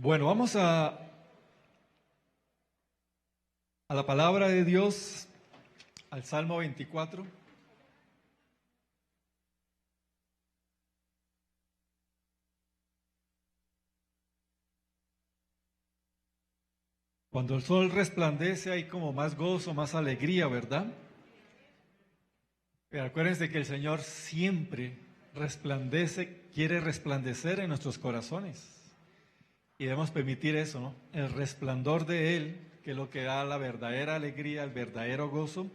Bueno, vamos a la palabra de Dios, al Salmo 24. Cuando el sol resplandece hay como más gozo, más alegría, ¿verdad? Pero acuérdense que el Señor siempre resplandece, quiere resplandecer en nuestros corazones. Y debemos permitir eso, ¿no? El resplandor de Él, que es lo que da la verdadera alegría, el verdadero gozo,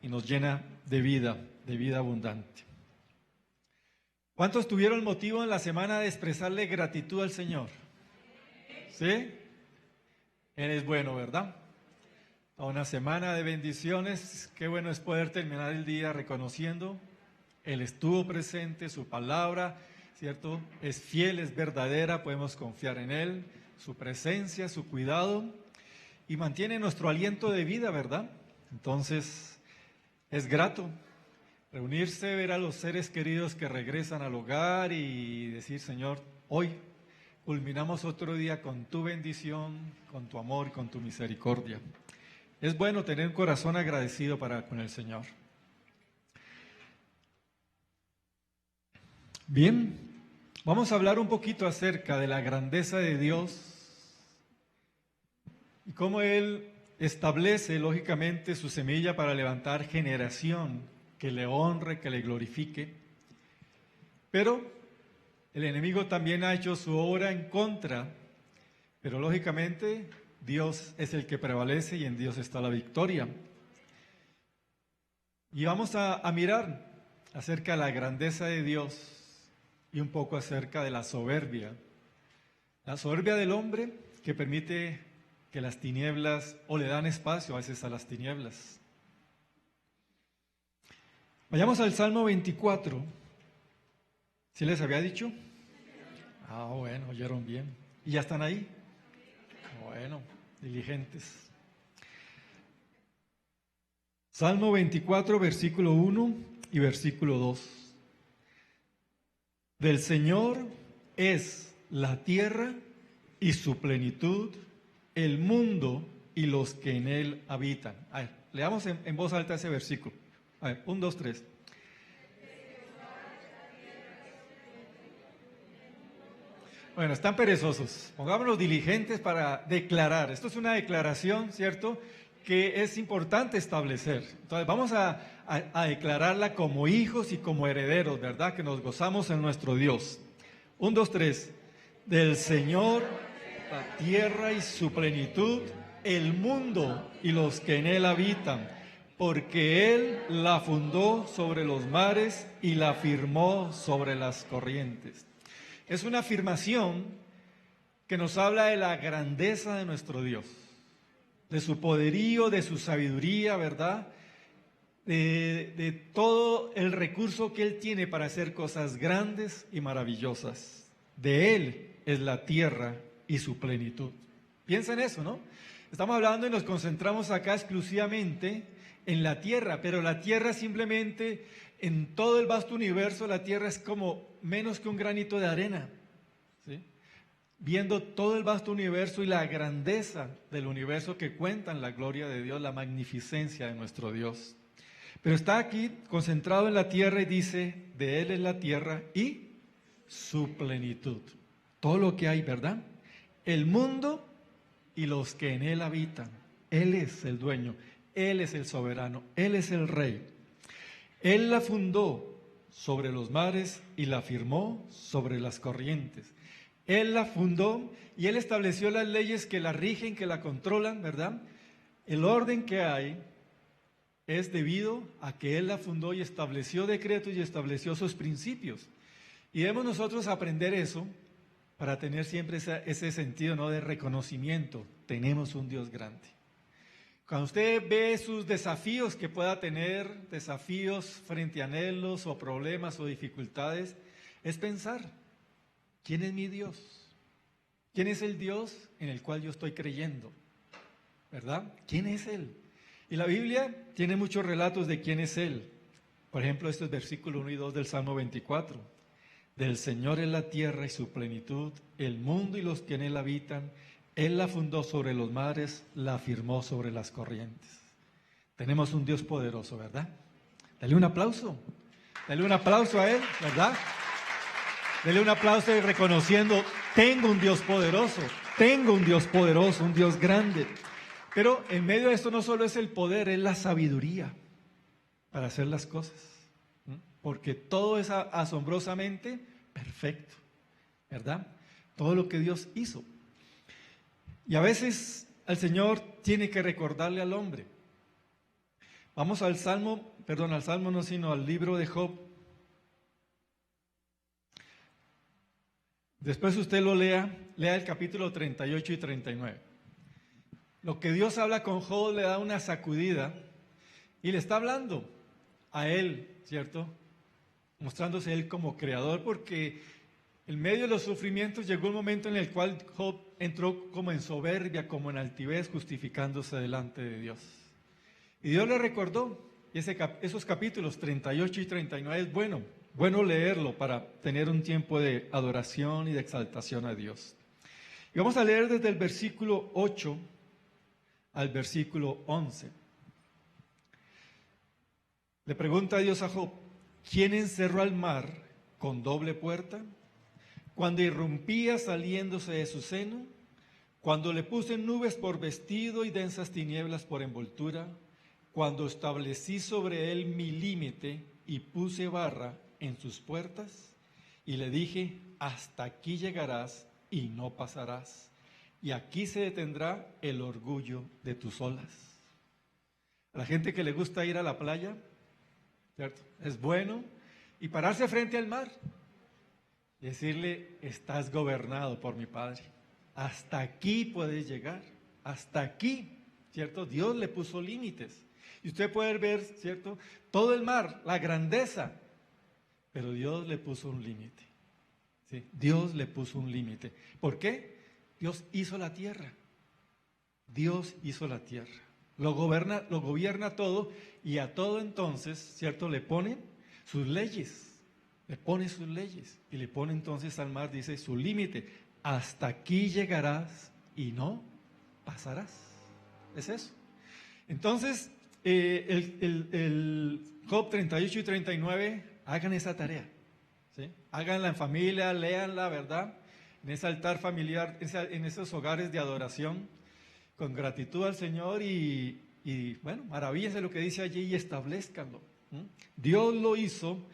y nos llena de vida abundante. ¿Cuántos tuvieron motivo en la semana de expresarle gratitud al Señor? ¿Sí? Él es bueno, ¿verdad? A una semana de bendiciones, qué bueno es poder terminar el día reconociendo, Él estuvo presente, su palabra, ¿cierto? Es fiel, es verdadera, podemos confiar en Él, su presencia, su cuidado, y mantiene nuestro aliento de vida, ¿verdad? Entonces, es grato reunirse, ver a los seres queridos que regresan al hogar y decir, Señor, hoy culminamos otro día con tu bendición, con tu amor y con tu misericordia. Es bueno tener un corazón agradecido con el Señor. Bien, vamos a hablar un poquito acerca de la grandeza de Dios y cómo Él establece, lógicamente, su semilla para levantar generación que le honre, que le glorifique. Pero el enemigo también ha hecho su obra en contra, pero lógicamente Dios es el que prevalece y en Dios está la victoria. Y vamos a mirar acerca de la grandeza de Dios y un poco acerca de la soberbia. La soberbia del hombre que permite que las tinieblas, o le dan espacio a veces a las tinieblas. Vayamos al Salmo 24. ¿Sí les había dicho? Ah, bueno, oyeron bien. ¿Y ya están ahí? Bueno, diligentes. Salmo 24, versículo 1 y versículo 2. Del Señor es la tierra y su plenitud, el mundo y los que en él habitan. A ver, leamos en voz alta ese versículo. A ver, 1, 2, 3. Bueno, están perezosos. Pongámonos diligentes para declarar. Esto es una declaración, ¿cierto?, que es importante establecer. Entonces, vamos a declararla como hijos y como herederos, ¿verdad?, que nos gozamos en nuestro Dios. 1, 2, 3. Del Señor, la tierra y su plenitud, el mundo y los que en él habitan, porque Él la fundó sobre los mares y la firmó sobre las corrientes. Es una afirmación que nos habla de la grandeza de nuestro Dios, de su poderío, de su sabiduría, ¿verdad? De todo el recurso que Él tiene para hacer cosas grandes y maravillosas. De Él es la tierra y su plenitud. Piensa en eso, ¿no? Estamos hablando y nos concentramos acá exclusivamente en la tierra, pero la tierra simplemente, en todo el vasto universo, la tierra es como menos que un granito de arena, ¿sí? Viendo todo el vasto universo y la grandeza del universo que cuentan la gloria de Dios, la magnificencia de nuestro Dios. Pero está aquí concentrado en la tierra y dice, de Él es la tierra y su plenitud. Todo lo que hay, ¿verdad? El mundo y los que en Él habitan. Él es el dueño, Él es el soberano, Él es el rey. Él la fundó sobre los mares y la firmó sobre las corrientes. Él la fundó y Él estableció las leyes que la rigen, que la controlan, ¿verdad? El orden que hay es debido a que Él la fundó y estableció decretos y estableció sus principios. Y debemos nosotros aprender eso para tener siempre ese sentido, ¿no?, de reconocimiento. Tenemos un Dios grande. Cuando usted ve sus desafíos que pueda tener, desafíos frente a anhelos o problemas o dificultades, es pensar, ¿quién es mi Dios? ¿Quién es el Dios en el cual yo estoy creyendo? ¿Verdad? ¿Quién es Él? Y la Biblia tiene muchos relatos de quién es Él. Por ejemplo, este es versículo 1 y 2 del Salmo 24. Del Señor es la tierra y su plenitud, el mundo y los que en él habitan. Él la fundó sobre los mares, la afirmó sobre las corrientes. Tenemos un Dios poderoso, ¿verdad? Dale un aplauso. Dale un aplauso a Él, ¿verdad? Dale un aplauso y reconociendo, tengo un Dios poderoso, un Dios grande. Pero en medio de esto no solo es el poder, es la sabiduría para hacer las cosas. Porque todo es asombrosamente perfecto, ¿verdad? Todo lo que Dios hizo. Y a veces el Señor tiene que recordarle al hombre. Vamos al Salmo no, sino al libro de Job. Después usted lo lea el capítulo 38 y 39. Lo que Dios habla con Job le da una sacudida y le está hablando a él, ¿cierto? Mostrándose él como creador, porque en medio de los sufrimientos llegó un momento en el cual Job entró como en soberbia, como en altivez, justificándose delante de Dios. Y Dios le recordó, y esos capítulos 38 y 39 es bueno leerlo para tener un tiempo de adoración y de exaltación a Dios. Y vamos a leer desde el versículo 8 al versículo 11. Le pregunta Dios a Job, ¿quién encerró al mar con doble puerta? Cuando irrumpía saliéndose de su seno, cuando le puse nubes por vestido y densas tinieblas por envoltura, cuando establecí sobre él mi límite y puse barra en sus puertas, y le dije, hasta aquí llegarás y no pasarás, y aquí se detendrá el orgullo de tus olas. A la gente que le gusta ir a la playa, ¿cierto? Es bueno, y pararse frente al mar y decirle, estás gobernado por mi Padre, hasta aquí puedes llegar, hasta aquí, ¿cierto? Dios le puso límites. Y usted puede ver, ¿cierto? Todo el mar, la grandeza, pero Dios le puso un límite. ¿Sí? Dios le puso un límite. ¿Por qué? Dios hizo la tierra. Dios hizo la tierra. Lo gobierna todo, y a todo entonces, ¿cierto? Le pone sus leyes. Le pone sus leyes. Y le pone entonces al mar, dice, su límite. Hasta aquí llegarás y no pasarás. Es eso. Entonces, el Job 38 y 39, hagan esa tarea, ¿sí? Háganla en familia, léanla, ¿verdad? En ese altar familiar, en esos hogares de adoración, con gratitud al Señor y bueno, maravíllense lo que dice allí y establezcanlo. Dios lo hizo,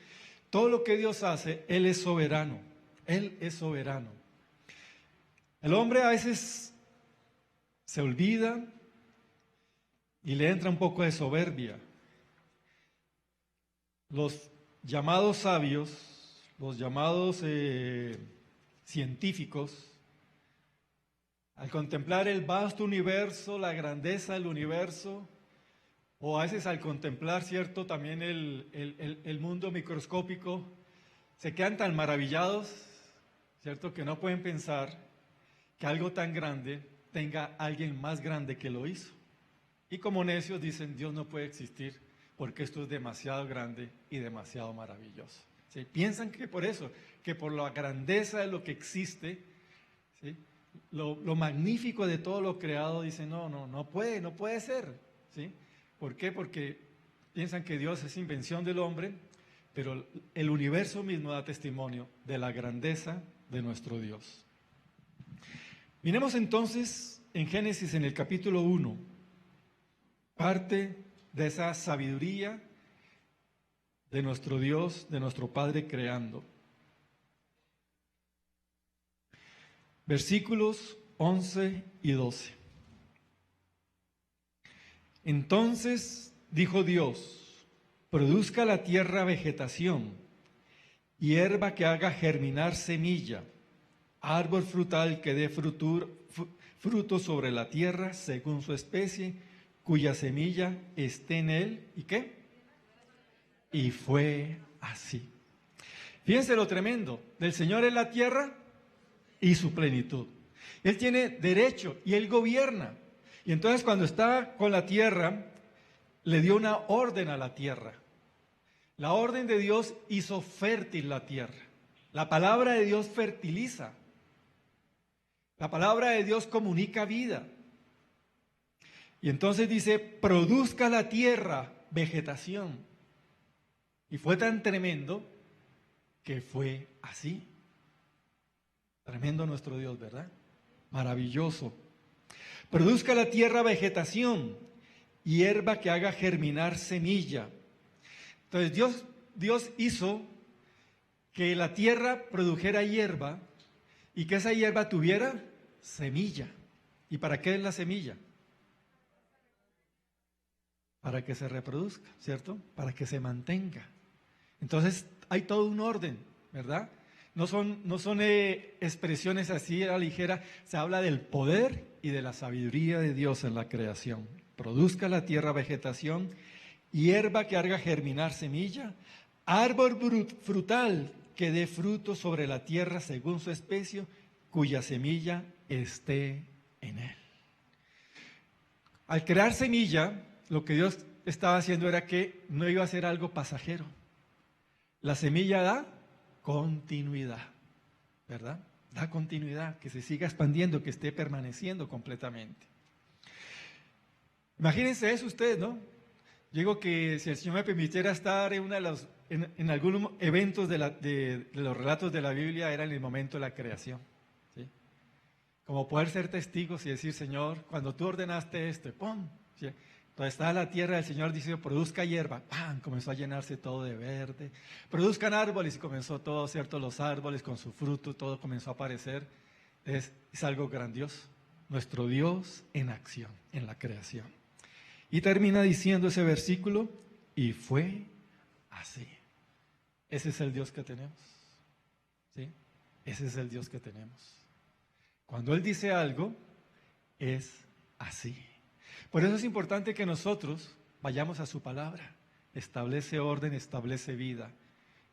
todo lo que Dios hace, Él es soberano, Él es soberano. El hombre a veces se olvida y le entra un poco de soberbia. Los llamados sabios, los llamados científicos, al contemplar el vasto universo, la grandeza del universo, o a veces al contemplar, ¿cierto?, también el mundo microscópico, se quedan tan maravillados, ¿cierto?, que no pueden pensar que algo tan grande tenga alguien más grande que lo hizo. Y como necios dicen, Dios no puede existir porque esto es demasiado grande y demasiado maravilloso. ¿Sí? Piensan que por eso, que por la grandeza de lo que existe, ¿sí?, lo magnífico de todo lo creado, dicen, no puede ser. ¿Sí? ¿Por qué? Porque piensan que Dios es invención del hombre, pero el universo mismo da testimonio de la grandeza de nuestro Dios. Miremos entonces en Génesis, en el capítulo 1, parte de esa sabiduría de nuestro Dios, de nuestro Padre creando. Versículos 11 y 12. Entonces dijo Dios, produzca la tierra vegetación, hierba que haga germinar semilla, árbol frutal que dé fruto sobre la tierra según su especie, cuya semilla esté en él. ¿Y qué? Y fue así. Fíjense lo tremendo. Del Señor es la tierra y su plenitud. Él tiene derecho y Él gobierna. Y entonces cuando está con la tierra, le dio una orden a la tierra. La orden de Dios hizo fértil la tierra. La palabra de Dios fertiliza. La palabra de Dios comunica vida. Y entonces dice, produzca la tierra vegetación. Y fue tan tremendo que fue así. Tremendo nuestro Dios, ¿verdad? Maravilloso. Produzca la tierra vegetación, hierba que haga germinar semilla. Entonces Dios hizo que la tierra produjera hierba y que esa hierba tuviera semilla. ¿Y para qué es la semilla? Para que se reproduzca, ¿cierto? Para que se mantenga. Entonces hay todo un orden, ¿verdad? No son expresiones así a la ligera, se habla del poder y de la sabiduría de Dios en la creación. Produzca la tierra vegetación, hierba que haga germinar semilla, árbol frutal que dé fruto sobre la tierra según su especie, cuya semilla esté en él. Al crear semilla, lo que Dios estaba haciendo era que no iba a ser algo pasajero. La semilla da continuidad, ¿verdad? Da continuidad, que se siga expandiendo, que esté permaneciendo completamente. Imagínense eso ustedes, ¿no? Yo digo que si el Señor me permitiera estar en algunos eventos de los relatos de la Biblia, era en el momento de la creación, ¿sí? Como poder ser testigos y decir, Señor, cuando tú ordenaste esto, ¡pum! ¿Sí? Entonces está la tierra del Señor diciendo, produzca hierba, ¡pam! Comenzó a llenarse todo de verde. Produzcan árboles y comenzó todo, ¿cierto? Los árboles con su fruto, todo comenzó a aparecer. Es algo grandioso. Nuestro Dios en acción, en la creación. Y termina diciendo ese versículo, y fue así. Ese es el Dios que tenemos. ¿Sí? Ese es el Dios que tenemos. Cuando Él dice algo, es así. Por eso es importante que nosotros vayamos a su palabra. Establece orden, establece vida.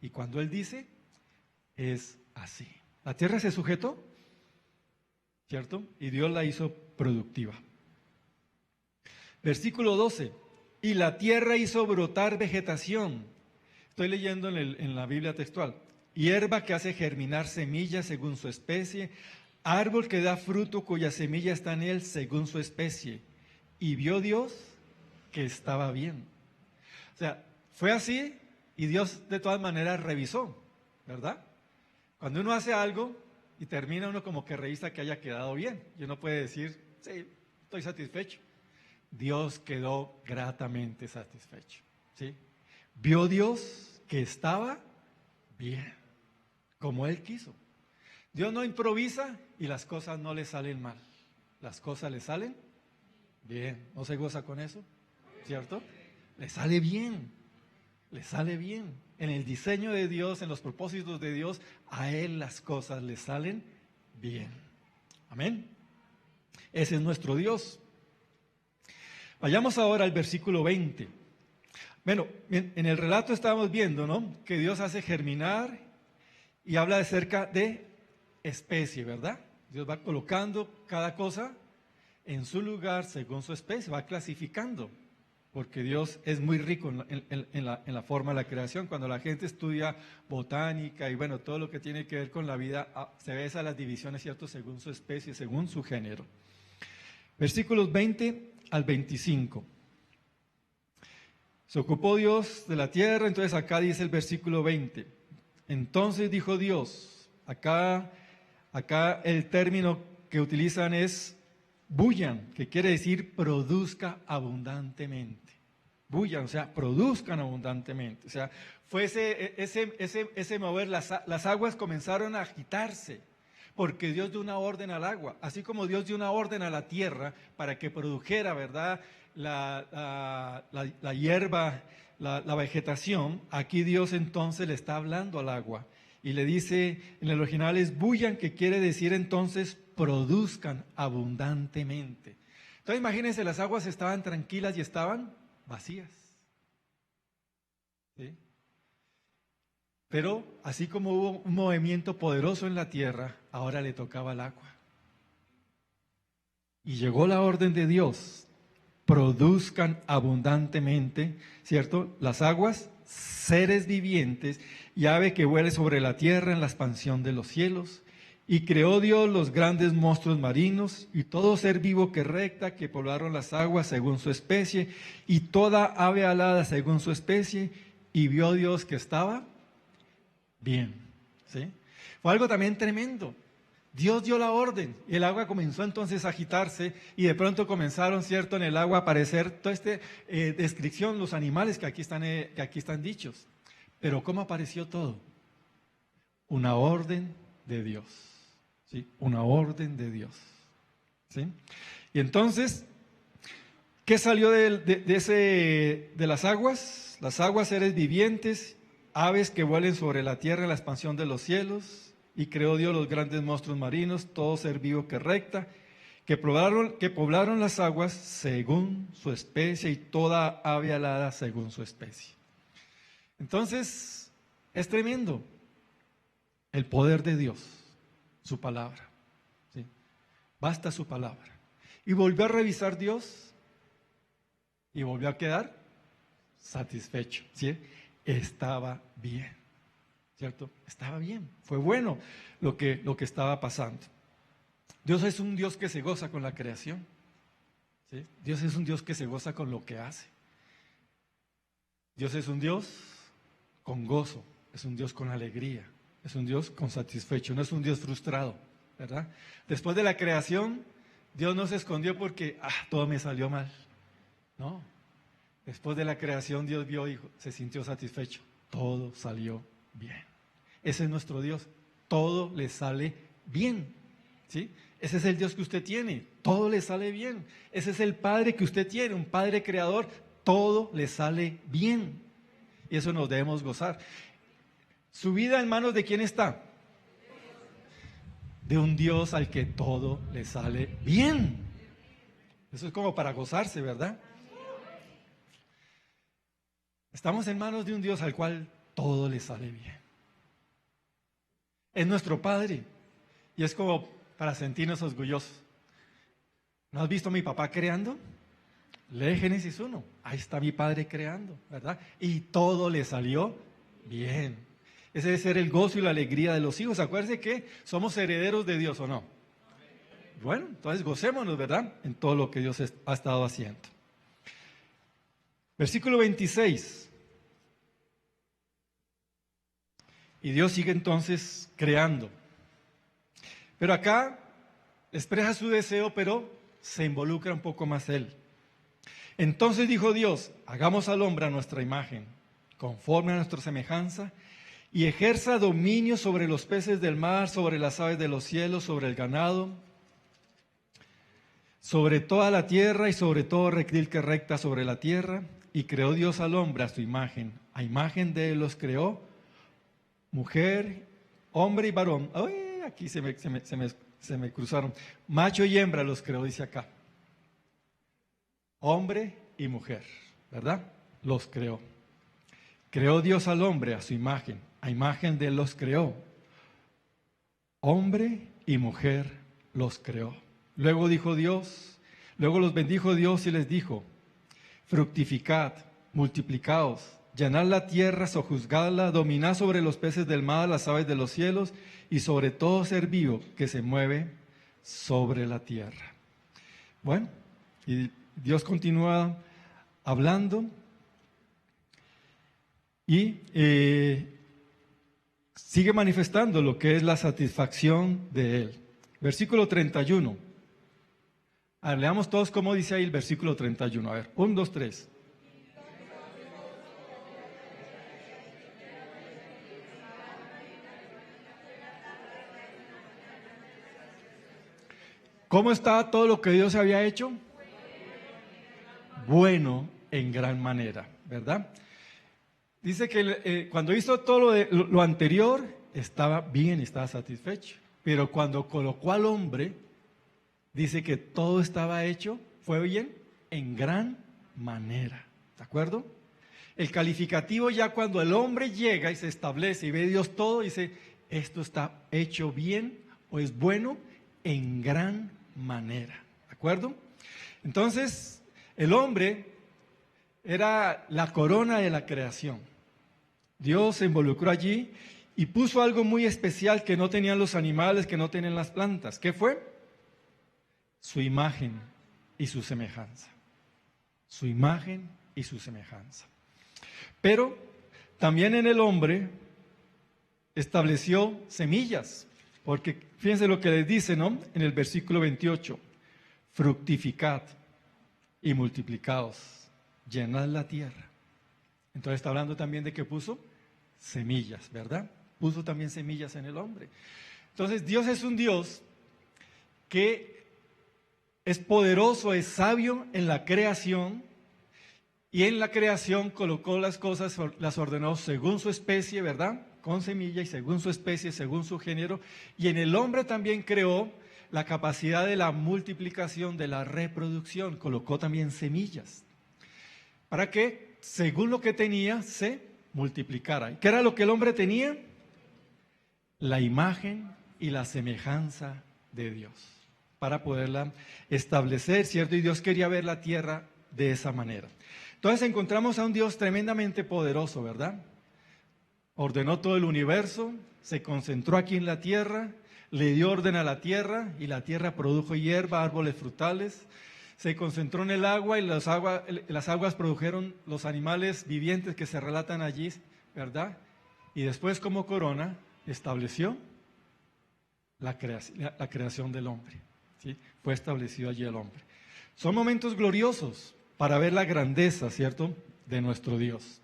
Y cuando Él dice, es así. La tierra se sujetó, ¿cierto? Y Dios la hizo productiva. Versículo 12. Y la tierra hizo brotar vegetación. Estoy leyendo en la Biblia textual. Hierba que hace germinar semillas según su especie. Árbol que da fruto cuya semilla está en él según su especie. Y vio Dios que estaba bien. O sea, fue así y Dios de todas maneras revisó, ¿verdad? Cuando uno hace algo y termina, uno como que revisa que haya quedado bien. Y uno puede decir, sí, estoy satisfecho. Dios quedó gratamente satisfecho, ¿sí? Vio Dios que estaba bien, como Él quiso. Dios no improvisa y las cosas no le salen mal. Las cosas le salen bien. ¿No se goza con eso? ¿Cierto? Le sale bien. Le sale bien. En el diseño de Dios, en los propósitos de Dios, a Él las cosas le salen bien. Amén. Ese es nuestro Dios. Vayamos ahora al versículo 20. Bueno, en el relato estábamos viendo, ¿no? Que Dios hace germinar y habla acerca de especie, ¿verdad? Dios va colocando cada cosa en su lugar según su especie, va clasificando, porque Dios es muy rico en la forma de la creación. Cuando la gente estudia botánica y bueno, todo lo que tiene que ver con la vida, se ve esas las divisiones, ¿cierto? Según su especie, según su género. Versículos 20 al 25. Se ocupó Dios de la tierra, entonces acá dice el versículo 20. Entonces dijo Dios, acá el término que utilizan es bullan, que quiere decir produzca abundantemente. Bullan, o sea, produzcan abundantemente. O sea, fue ese mover, las aguas comenzaron a agitarse, porque Dios dio una orden al agua, así como Dios dio una orden a la tierra para que produjera, ¿verdad?, la hierba, la vegetación. Aquí Dios entonces le está hablando al agua y le dice, en el original es bullan, que quiere decir entonces produzcan abundantemente. Entonces imagínense, las aguas estaban tranquilas y estaban vacías, ¿sí? Pero así como hubo un movimiento poderoso en la tierra, ahora le tocaba al agua. Y llegó la orden de Dios, produzcan abundantemente, ¿cierto? Las aguas, seres vivientes, y ave que vuele sobre la tierra en la expansión de los cielos. Y creó Dios los grandes monstruos marinos y todo ser vivo que recta, que poblaron las aguas según su especie, y toda ave alada según su especie, y vio Dios que estaba bien. ¿Sí? Fue algo también tremendo. Dios dio la orden y el agua comenzó entonces a agitarse y de pronto comenzaron, ¿cierto?, en el agua a aparecer toda esta descripción, los animales que aquí están dichos. Pero ¿cómo apareció todo? Una orden de Dios. ¿Sí? Una orden de Dios. ¿Sí? Y entonces, ¿qué salió de las aguas? Las aguas, seres vivientes, aves que vuelen sobre la tierra en la expansión de los cielos. Y creó Dios los grandes monstruos marinos, todo ser vivo que recta, que poblaron las aguas según su especie y toda ave alada según su especie. Entonces, es tremendo el poder de Dios, su palabra. ¿Sí? Basta su palabra. Y volvió a revisar Dios y volvió a quedar satisfecho. ¿Sí? Estaba bien. ¿Cierto? Estaba bien, fue bueno lo que estaba pasando. Dios es un Dios que se goza con la creación. ¿Sí? Dios es un Dios que se goza con lo que hace. Dios es un Dios con gozo, es un Dios con alegría, es un Dios con satisfecho, no es un Dios frustrado, ¿verdad? Después de la creación, Dios no se escondió porque todo me salió mal. No, después de la creación Dios vio y se sintió satisfecho, todo salió bien. Ese es nuestro Dios, todo le sale bien, ¿sí? Ese es el Dios que usted tiene, todo le sale bien. Ese es el Padre que usted tiene, un Padre creador, todo le sale bien. Y eso nos debemos gozar. ¿Su vida en manos de quién está? De un Dios al que todo le sale bien. Eso es como para gozarse, ¿verdad? Estamos en manos de un Dios al cual todo le sale bien. Es nuestro Padre y es como para sentirnos orgullosos. ¿No has visto a mi papá creando? Lee Génesis 1, ahí está mi Padre creando, ¿verdad? Y todo le salió bien. Ese debe ser el gozo y la alegría de los hijos. Acuérdense que somos herederos de Dios, ¿o no? Bueno, entonces gocémonos, ¿verdad? En todo lo que Dios ha estado haciendo. Versículo 26. Y Dios sigue entonces creando. Pero acá expresa su deseo, pero se involucra un poco más Él. Entonces dijo Dios, hagamos al hombre a nuestra imagen, conforme a nuestra semejanza, y ejerza dominio sobre los peces del mar, sobre las aves de los cielos, sobre el ganado, sobre toda la tierra y sobre todo reptil que recta sobre la tierra. Y creó Dios al hombre a su imagen. A imagen de Él los creó, mujer, hombre y varón. Ay, aquí se me cruzaron. Macho y hembra los creó, dice acá. Hombre y mujer, ¿verdad? Los creó. Creó Dios al hombre a su imagen. A imagen de Él los creó. Hombre y mujer los creó. Luego los bendijo Dios y les dijo: fructificad, multiplicaos, llenad la tierra, sojuzgadla, dominad sobre los peces del mar, las aves de los cielos y sobre todo ser vivo que se mueve sobre la tierra. Bueno, y Dios continúa hablando y sigue manifestando lo que es la satisfacción de Él. Versículo 31. A ver, leamos todos cómo dice ahí el versículo 31. A ver, 1, 2, 3. ¿Cómo está todo lo que Dios había hecho? Bueno, en gran manera, ¿verdad? Dice que cuando hizo todo lo anterior, estaba bien, estaba satisfecho. Pero cuando colocó al hombre, dice que todo estaba hecho, fue bien, en gran manera. ¿De acuerdo? El calificativo ya cuando el hombre llega y se establece y ve Dios todo, dice, esto está hecho bien o es bueno en gran manera. ¿De acuerdo? Entonces, el hombre era la corona de la creación. Dios se involucró allí y puso algo muy especial que no tenían los animales, que no tienen las plantas. ¿Qué fue? Su imagen y su semejanza. Su imagen y su semejanza. Pero también en el hombre estableció semillas, porque fíjense lo que les dice, ¿no? En el versículo 28, fructificad y multiplicaos, llenad la tierra. Entonces está hablando también de que puso semillas, ¿verdad? Puso también semillas en el hombre. Entonces Dios es un Dios que es poderoso, es sabio en la creación, y en la creación colocó las cosas, las ordenó según su especie, ¿verdad? Con semilla y según su especie, según su género. Y en el hombre también creó la capacidad de la multiplicación, de la reproducción. Colocó también semillas para que, según lo que tenía, se multiplicara. ¿Qué era lo que el hombre tenía? La imagen y la semejanza de Dios, para poderla establecer, ¿cierto? Y Dios quería ver la tierra de esa manera. Entonces encontramos a un Dios tremendamente poderoso, ¿verdad? Ordenó todo el universo, se concentró aquí en la tierra, le dio orden a la tierra y la tierra produjo hierba, árboles frutales. Se concentró en el agua y las aguas produjeron los animales vivientes que se relatan allí, ¿verdad? Y después, como corona, estableció la creación del hombre, ¿sí? Fue establecido allí el hombre. Son momentos gloriosos para ver la grandeza, ¿cierto?, de nuestro Dios.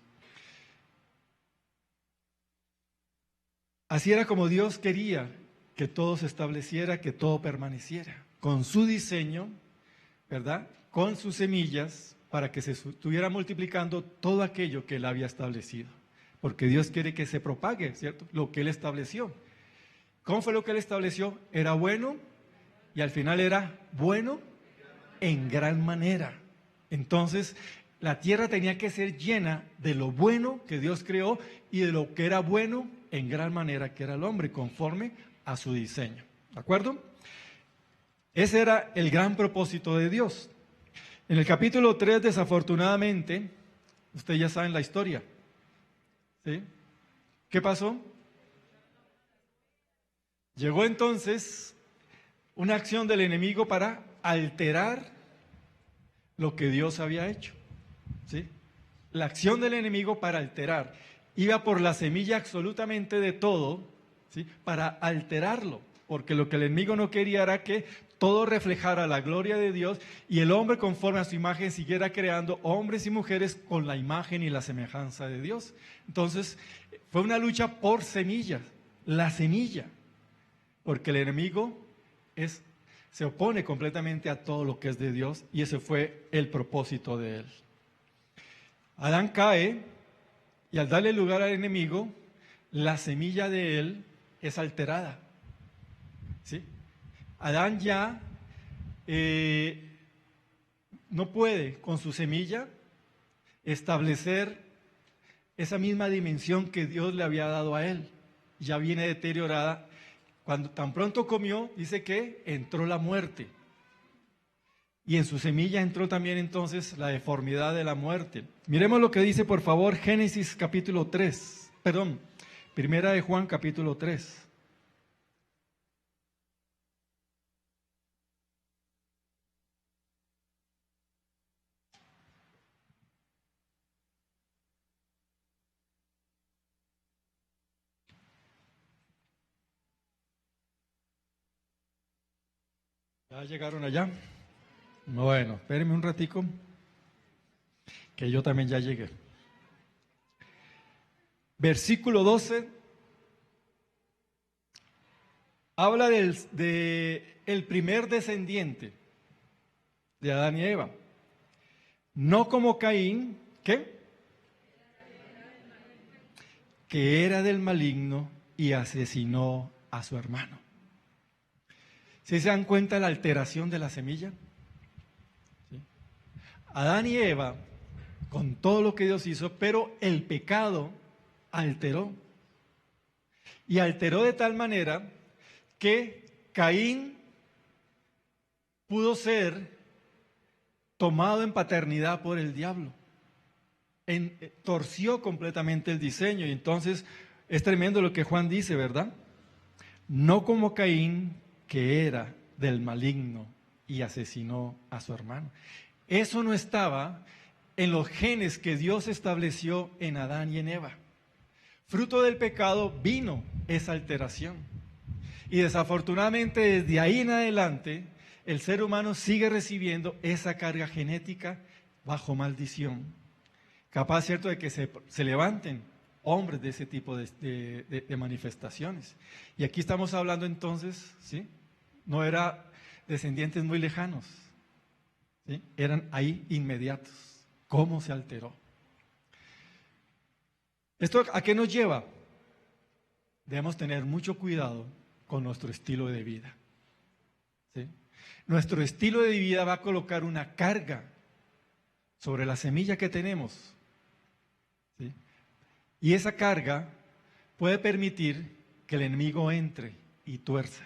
Así era como Dios quería que todo se estableciera, que todo permaneciera, con su diseño, ¿verdad?, con sus semillas, para que se estuviera multiplicando todo aquello que Él había establecido. Porque Dios quiere que se propague, ¿cierto?, lo que Él estableció. ¿Cómo fue lo que Él estableció? Era bueno y al final era bueno en gran manera. Entonces, la tierra tenía que ser llena de lo bueno que Dios creó y de lo que era bueno en gran manera, que era el hombre, conforme a su diseño. ¿De acuerdo? Ese era el gran propósito de Dios. En el capítulo 3, desafortunadamente, ustedes ya saben la historia, ¿sí? ¿Qué pasó? Llegó entonces una acción del enemigo para alterar lo que Dios había hecho, ¿sí? La acción del enemigo para alterar. Iba por la semilla absolutamente de todo, ¿sí?, para alterarlo, porque lo que el enemigo no quería era que todo reflejara la gloria de Dios y el hombre, conforme a su imagen, siguiera creando hombres y mujeres con la imagen y la semejanza de Dios. Entonces, fue una lucha por semillas, la semilla, porque el enemigo se opone completamente a todo lo que es de Dios, y ese fue el propósito de él. Adán cae, y al darle lugar al enemigo, la semilla de él es alterada, ¿sí? Adán ya no puede con su semilla establecer esa misma dimensión que Dios le había dado a él. Ya viene deteriorada. Cuando tan pronto comió, dice que entró la muerte. Y en su semilla entró también entonces la deformidad de la muerte. Miremos lo que dice, por favor, Génesis capítulo 3. Perdón, Primera de Juan capítulo 3. ¿Ya llegaron allá? Bueno, espérenme un ratico, que yo también ya llegué. Versículo 12 habla del primer descendiente de Adán y Eva. No como Caín, ¿qué? Que era del maligno y asesinó a su hermano. ¿Sí se dan cuenta de la alteración de la semilla? ¿Sí? Adán y Eva, con todo lo que Dios hizo, pero el pecado alteró. Y alteró de tal manera que Caín pudo ser tomado en paternidad por el diablo. torció completamente el diseño. Y entonces es tremendo lo que Juan dice, ¿verdad? No como Caín, que era del maligno y asesinó a su hermano. Eso no estaba en los genes que Dios estableció en Adán y en Eva. Fruto del pecado vino esa alteración. Y desafortunadamente desde ahí en adelante el ser humano sigue recibiendo esa carga genética bajo maldición. Capaz, cierto, de que se levanten hombres de ese tipo de manifestaciones. Y aquí estamos hablando entonces, ¿sí? No eran descendientes muy lejanos, ¿sí? Eran ahí inmediatos. ¿Cómo se alteró? ¿Esto a qué nos lleva? Debemos tener mucho cuidado con nuestro estilo de vida, ¿sí? Nuestro estilo de vida va a colocar una carga sobre la semilla que tenemos, ¿sí? Y esa carga puede permitir que el enemigo entre y tuerza.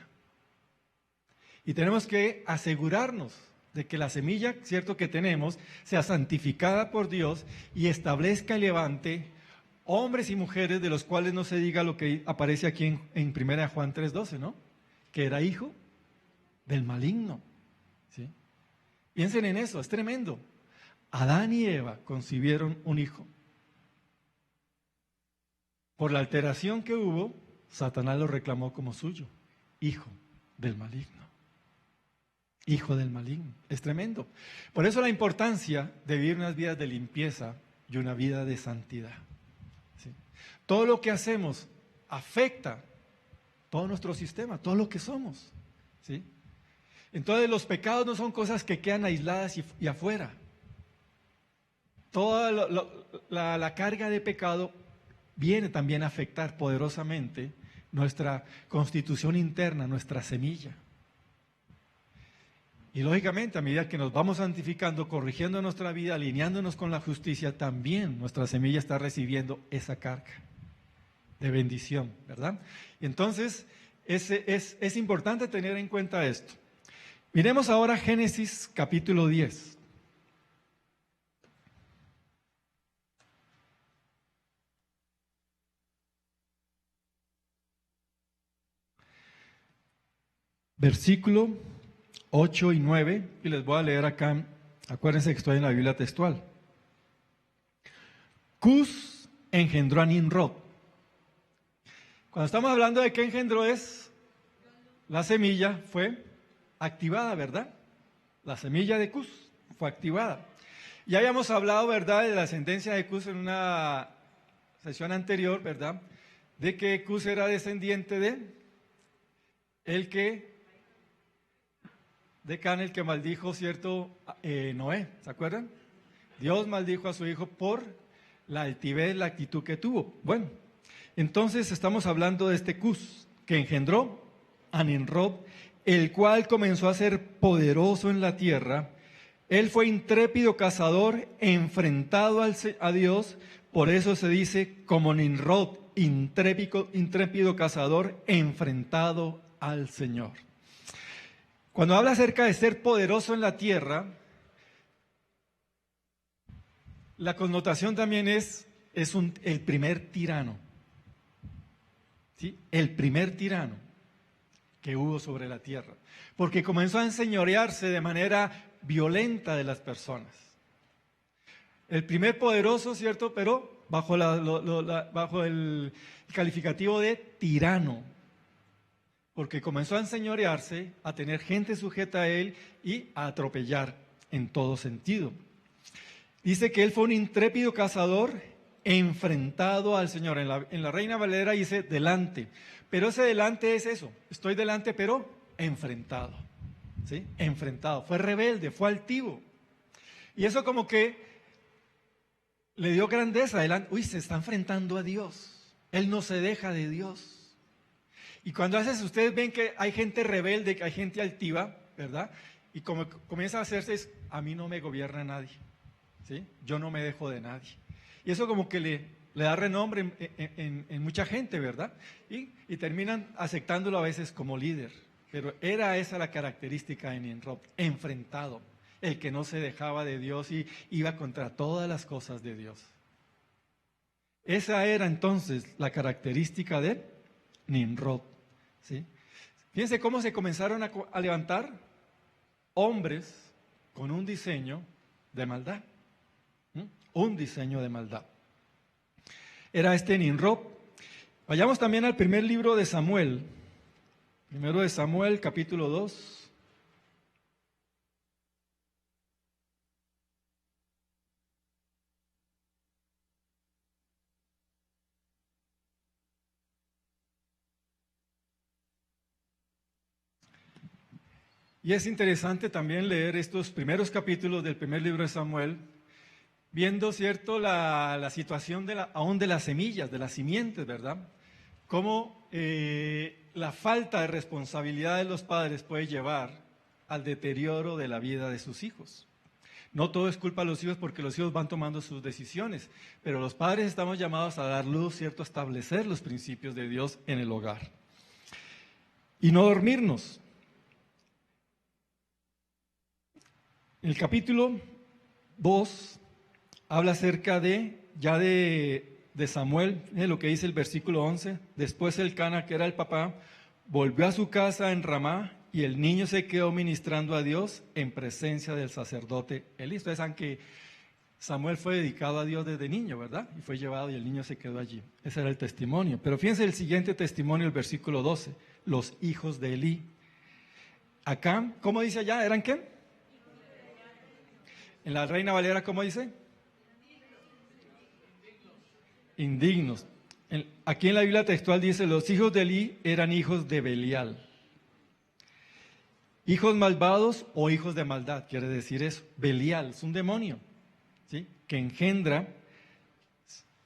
Y tenemos que asegurarnos de que la semilla, cierto, que tenemos, sea santificada por Dios y establezca y levante hombres y mujeres de los cuales no se diga lo que aparece aquí en 1 Juan 3:12, ¿no? Que era hijo del maligno, ¿sí? Piensen en eso, es tremendo. Adán y Eva concibieron un hijo. Por la alteración que hubo, Satanás lo reclamó como suyo, hijo del maligno. Hijo del maligno. Es tremendo. Por eso la importancia de vivir unas vidas de limpieza y una vida de santidad, ¿sí? Todo lo que hacemos afecta todo nuestro sistema, todo lo que somos, ¿sí? Entonces los pecados no son cosas que quedan aisladas y afuera. Toda la carga de pecado viene también a afectar poderosamente nuestra constitución interna, nuestra semilla. Y lógicamente, a medida que nos vamos santificando, corrigiendo nuestra vida, alineándonos con la justicia, también nuestra semilla está recibiendo esa carga de bendición, ¿verdad? Y entonces, es importante tener en cuenta esto. Miremos ahora Génesis capítulo 10. Versículo 8 y 9, y les voy a leer acá, acuérdense que estoy en la Biblia textual. Cus engendró a Nimrod. Cuando estamos hablando de qué engendró es, la semilla fue activada, ¿verdad? La semilla de Cus fue activada. Ya habíamos hablado, ¿verdad?, de la ascendencia de Cus en una sesión anterior, ¿verdad?, de que Cus era descendiente de Can, el que maldijo, ¿cierto?, Noé, ¿se acuerdan? Dios maldijo a su hijo por la altivez, la actitud que tuvo. Bueno, entonces estamos hablando de este Cus, que engendró a Nimrod, el cual comenzó a ser poderoso en la tierra. Él fue intrépido cazador, enfrentado a Dios, por eso se dice como Nimrod, intrépido cazador, enfrentado al Señor. Cuando habla acerca de ser poderoso en la tierra, la connotación también es el primer tirano, ¿sí? El primer tirano que hubo sobre la tierra, porque comenzó a enseñorearse de manera violenta de las personas. El primer poderoso, ¿cierto?, pero bajo el calificativo de tirano, porque comenzó a enseñorearse, a tener gente sujeta a él y a atropellar en todo sentido. Dice que él fue un intrépido cazador enfrentado al Señor. En la Reina Valera dice delante, pero ese delante es eso, estoy delante pero enfrentado, ¿sí? Enfrentado, fue rebelde, fue altivo. Y eso como que le dio grandeza, uy, se está enfrentando a Dios, él no se deja de Dios. Y cuando a veces ustedes ven que hay gente rebelde, que hay gente altiva, ¿verdad? Y como comienza a hacerse a mí no me gobierna nadie, ¿sí? Yo no me dejo de nadie. Y eso como que le da renombre en mucha gente, ¿verdad? Y terminan aceptándolo a veces como líder. Pero era esa la característica de Nimrod, enfrentado, el que no se dejaba de Dios y iba contra todas las cosas de Dios. Esa era entonces la característica de Nimrod, ¿sí? Fíjense cómo se comenzaron a levantar hombres con un diseño de maldad. Un diseño de maldad. Era este Nimrod. Vayamos también al primer libro de Samuel. Primero de Samuel, capítulo 2. Y es interesante también leer estos primeros capítulos del primer libro de Samuel, viendo, ¿cierto?, la situación aún de las semillas, de las simientes, ¿verdad? Cómo la falta de responsabilidad de los padres puede llevar al deterioro de la vida de sus hijos. No todo es culpa de los hijos porque los hijos van tomando sus decisiones, pero los padres estamos llamados a dar luz, ¿cierto?, a establecer los principios de Dios en el hogar. Y no dormirnos. El capítulo 2 habla acerca de Samuel, lo que dice el versículo 11. Después Elcana, que era el papá, volvió a su casa en Ramá y el niño se quedó ministrando a Dios en presencia del sacerdote Elí. Ustedes saben que Samuel fue dedicado a Dios desde niño, ¿verdad? Y fue llevado y el niño se quedó allí. Ese era el testimonio. Pero fíjense el siguiente testimonio, el versículo 12. Los hijos de Elí. Acá, ¿cómo dice allá? ¿Eran qué? En la Reina Valera, ¿cómo dice? Indignos. Aquí en la Biblia textual dice, los hijos de Elí eran hijos de Belial. Hijos malvados o hijos de maldad, quiere decir eso. Belial es un demonio, ¿sí?, que engendra,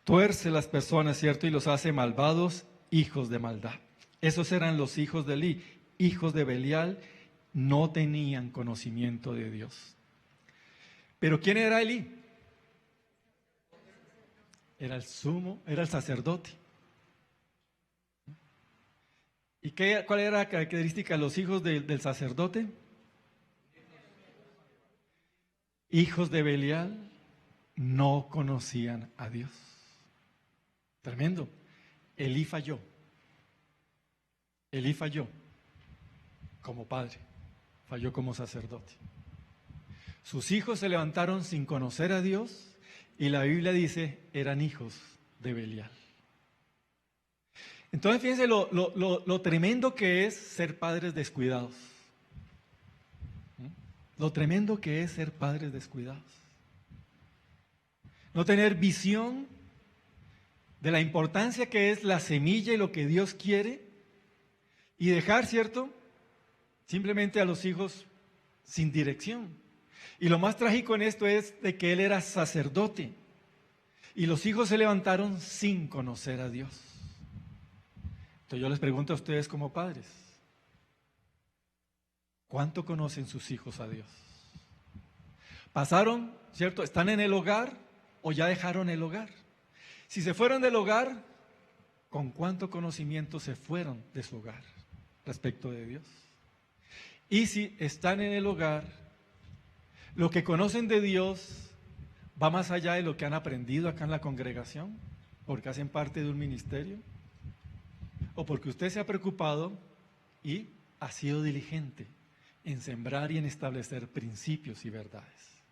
tuerce las personas, ¿cierto?, y los hace malvados, hijos de maldad. Esos eran los hijos de Elí. Hijos de Belial, no tenían conocimiento de Dios. Pero ¿quién era Elí? Era el sacerdote. ¿Y cuál era la característica de los hijos del sacerdote? Hijos de Belial, no conocían a Dios. Tremendo. Elí falló. Elí falló como padre, falló como sacerdote. Sus hijos se levantaron sin conocer a Dios y la Biblia dice, eran hijos de Belial. Entonces fíjense lo tremendo que es ser padres descuidados. Lo tremendo que es ser padres descuidados. No tener visión de la importancia que es la semilla y lo que Dios quiere y dejar, ¿cierto?, simplemente a los hijos sin dirección. Y lo más trágico en esto es de que él era sacerdote y los hijos se levantaron sin conocer a Dios. Entonces yo les pregunto a ustedes como padres, ¿cuánto conocen sus hijos a Dios? ¿Pasaron, cierto? ¿Están en el hogar o ya dejaron el hogar? Si se fueron del hogar, ¿con cuánto conocimiento se fueron de su hogar respecto de Dios? Y si están en el hogar, lo que conocen de Dios va más allá de lo que han aprendido acá en la congregación, porque hacen parte de un ministerio, o porque usted se ha preocupado y ha sido diligente en sembrar y en establecer principios y verdades.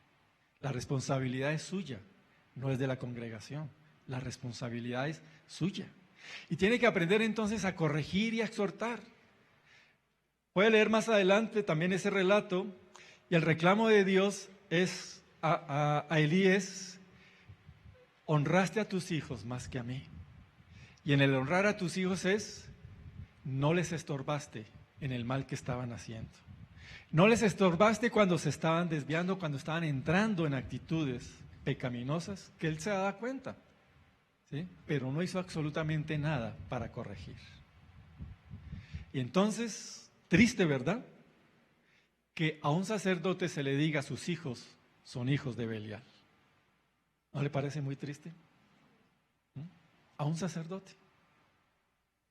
La responsabilidad es suya, no es de la congregación. La responsabilidad es suya. Y tiene que aprender entonces a corregir y a exhortar. Puede leer más adelante también ese relato, y el reclamo de Dios es a Elí es, honraste a tus hijos más que a mí. Y en el honrar a tus hijos es, no les estorbaste en el mal que estaban haciendo. No les estorbaste cuando se estaban desviando, cuando estaban entrando en actitudes pecaminosas, que él se da cuenta, ¿sí?, pero no hizo absolutamente nada para corregir. Y entonces, triste, ¿verdad?, que a un sacerdote se le diga a sus hijos son hijos de Belial. ¿No le parece muy triste? A un sacerdote.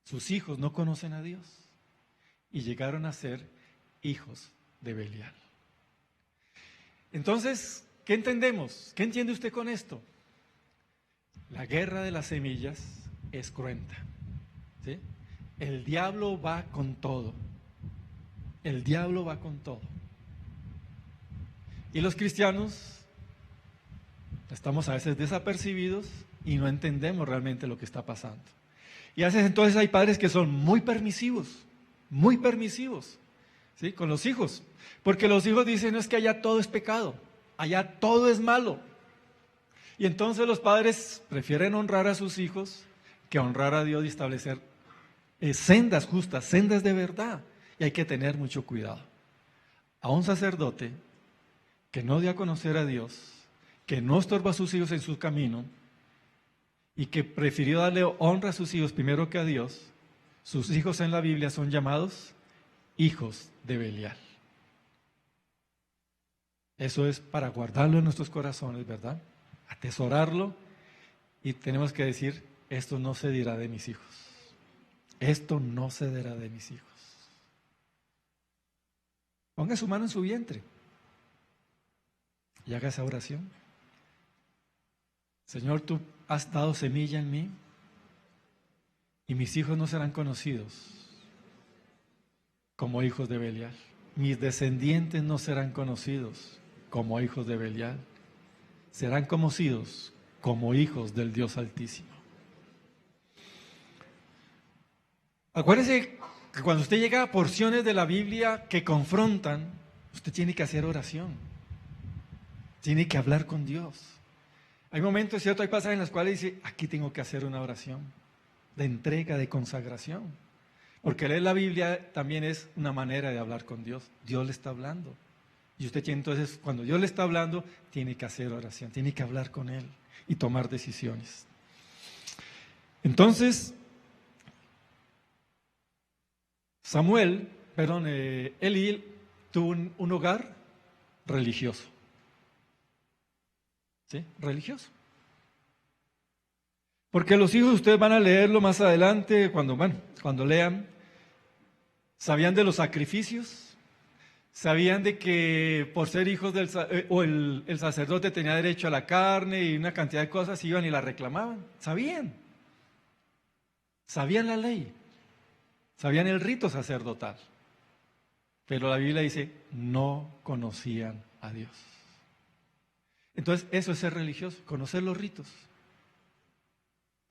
Sus hijos no conocen a Dios y llegaron a ser hijos de Belial. Entonces, ¿qué entendemos? ¿Qué entiende usted con esto? La guerra de las semillas es cruenta, ¿sí? El diablo va con todo. El diablo va con todo. Y los cristianos estamos a veces desapercibidos y no entendemos realmente lo que está pasando. Y a veces entonces hay padres que son muy permisivos, ¿sí? Con los hijos. Porque los hijos dicen, no, es que allá todo es pecado, allá todo es malo. Y entonces los padres prefieren honrar a sus hijos que honrar a Dios y establecer sendas justas, sendas de verdad. Y hay que tener mucho cuidado. A un sacerdote que no dio a conocer a Dios, que no estorba a sus hijos en su camino y que prefirió darle honra a sus hijos primero que a Dios, sus hijos en la Biblia son llamados hijos de Belial. Eso es para guardarlo en nuestros corazones, ¿verdad? Atesorarlo, y tenemos que decir, esto no se dirá de mis hijos. Esto no se dirá de mis hijos. Ponga su mano en su vientre y haga esa oración. Señor, tú has dado semilla en mí y mis hijos no serán conocidos como hijos de Belial. Mis descendientes no serán conocidos como hijos de Belial. Serán conocidos como hijos del Dios Altísimo. Acuérdese que cuando usted llega a porciones de la Biblia que confrontan, usted tiene que hacer oración. Tiene que hablar con Dios. Hay momentos, ¿cierto? Hay pasajes en los cuales dice, aquí tengo que hacer una oración de entrega, de consagración. Porque leer la Biblia también es una manera de hablar con Dios. Dios le está hablando. Y usted tiene, entonces, cuando Dios le está hablando, tiene que hacer oración, tiene que hablar con Él y tomar decisiones. Entonces, Elí tuvo un hogar religioso. ¿Sí? Religioso. Porque los hijos, ustedes van a leerlo más adelante, cuando lean, sabían de los sacrificios, sabían de que por ser hijos el sacerdote tenía derecho a la carne y una cantidad de cosas, iban y la reclamaban. Sabían la ley, sabían el rito sacerdotal, pero la Biblia dice, no conocían a Dios. Entonces, eso es ser religioso, conocer los ritos,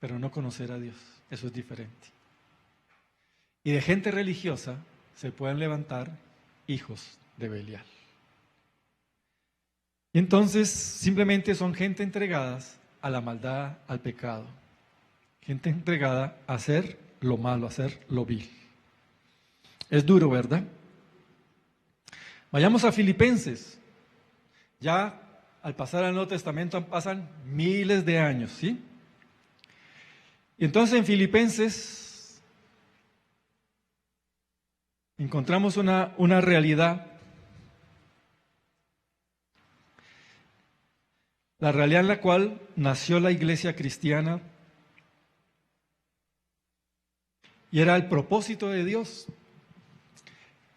pero no conocer a Dios. Eso es diferente. Y de gente religiosa se pueden levantar hijos de Belial. Y entonces, simplemente son gente entregadas a la maldad, al pecado. Gente entregada a hacer lo malo, a hacer lo vil. Es duro, ¿verdad? Vayamos a Filipenses. Ya al pasar al Nuevo Testamento pasan miles de años, ¿sí? Y entonces en Filipenses encontramos una realidad. La realidad en la cual nació la iglesia cristiana y era el propósito de Dios.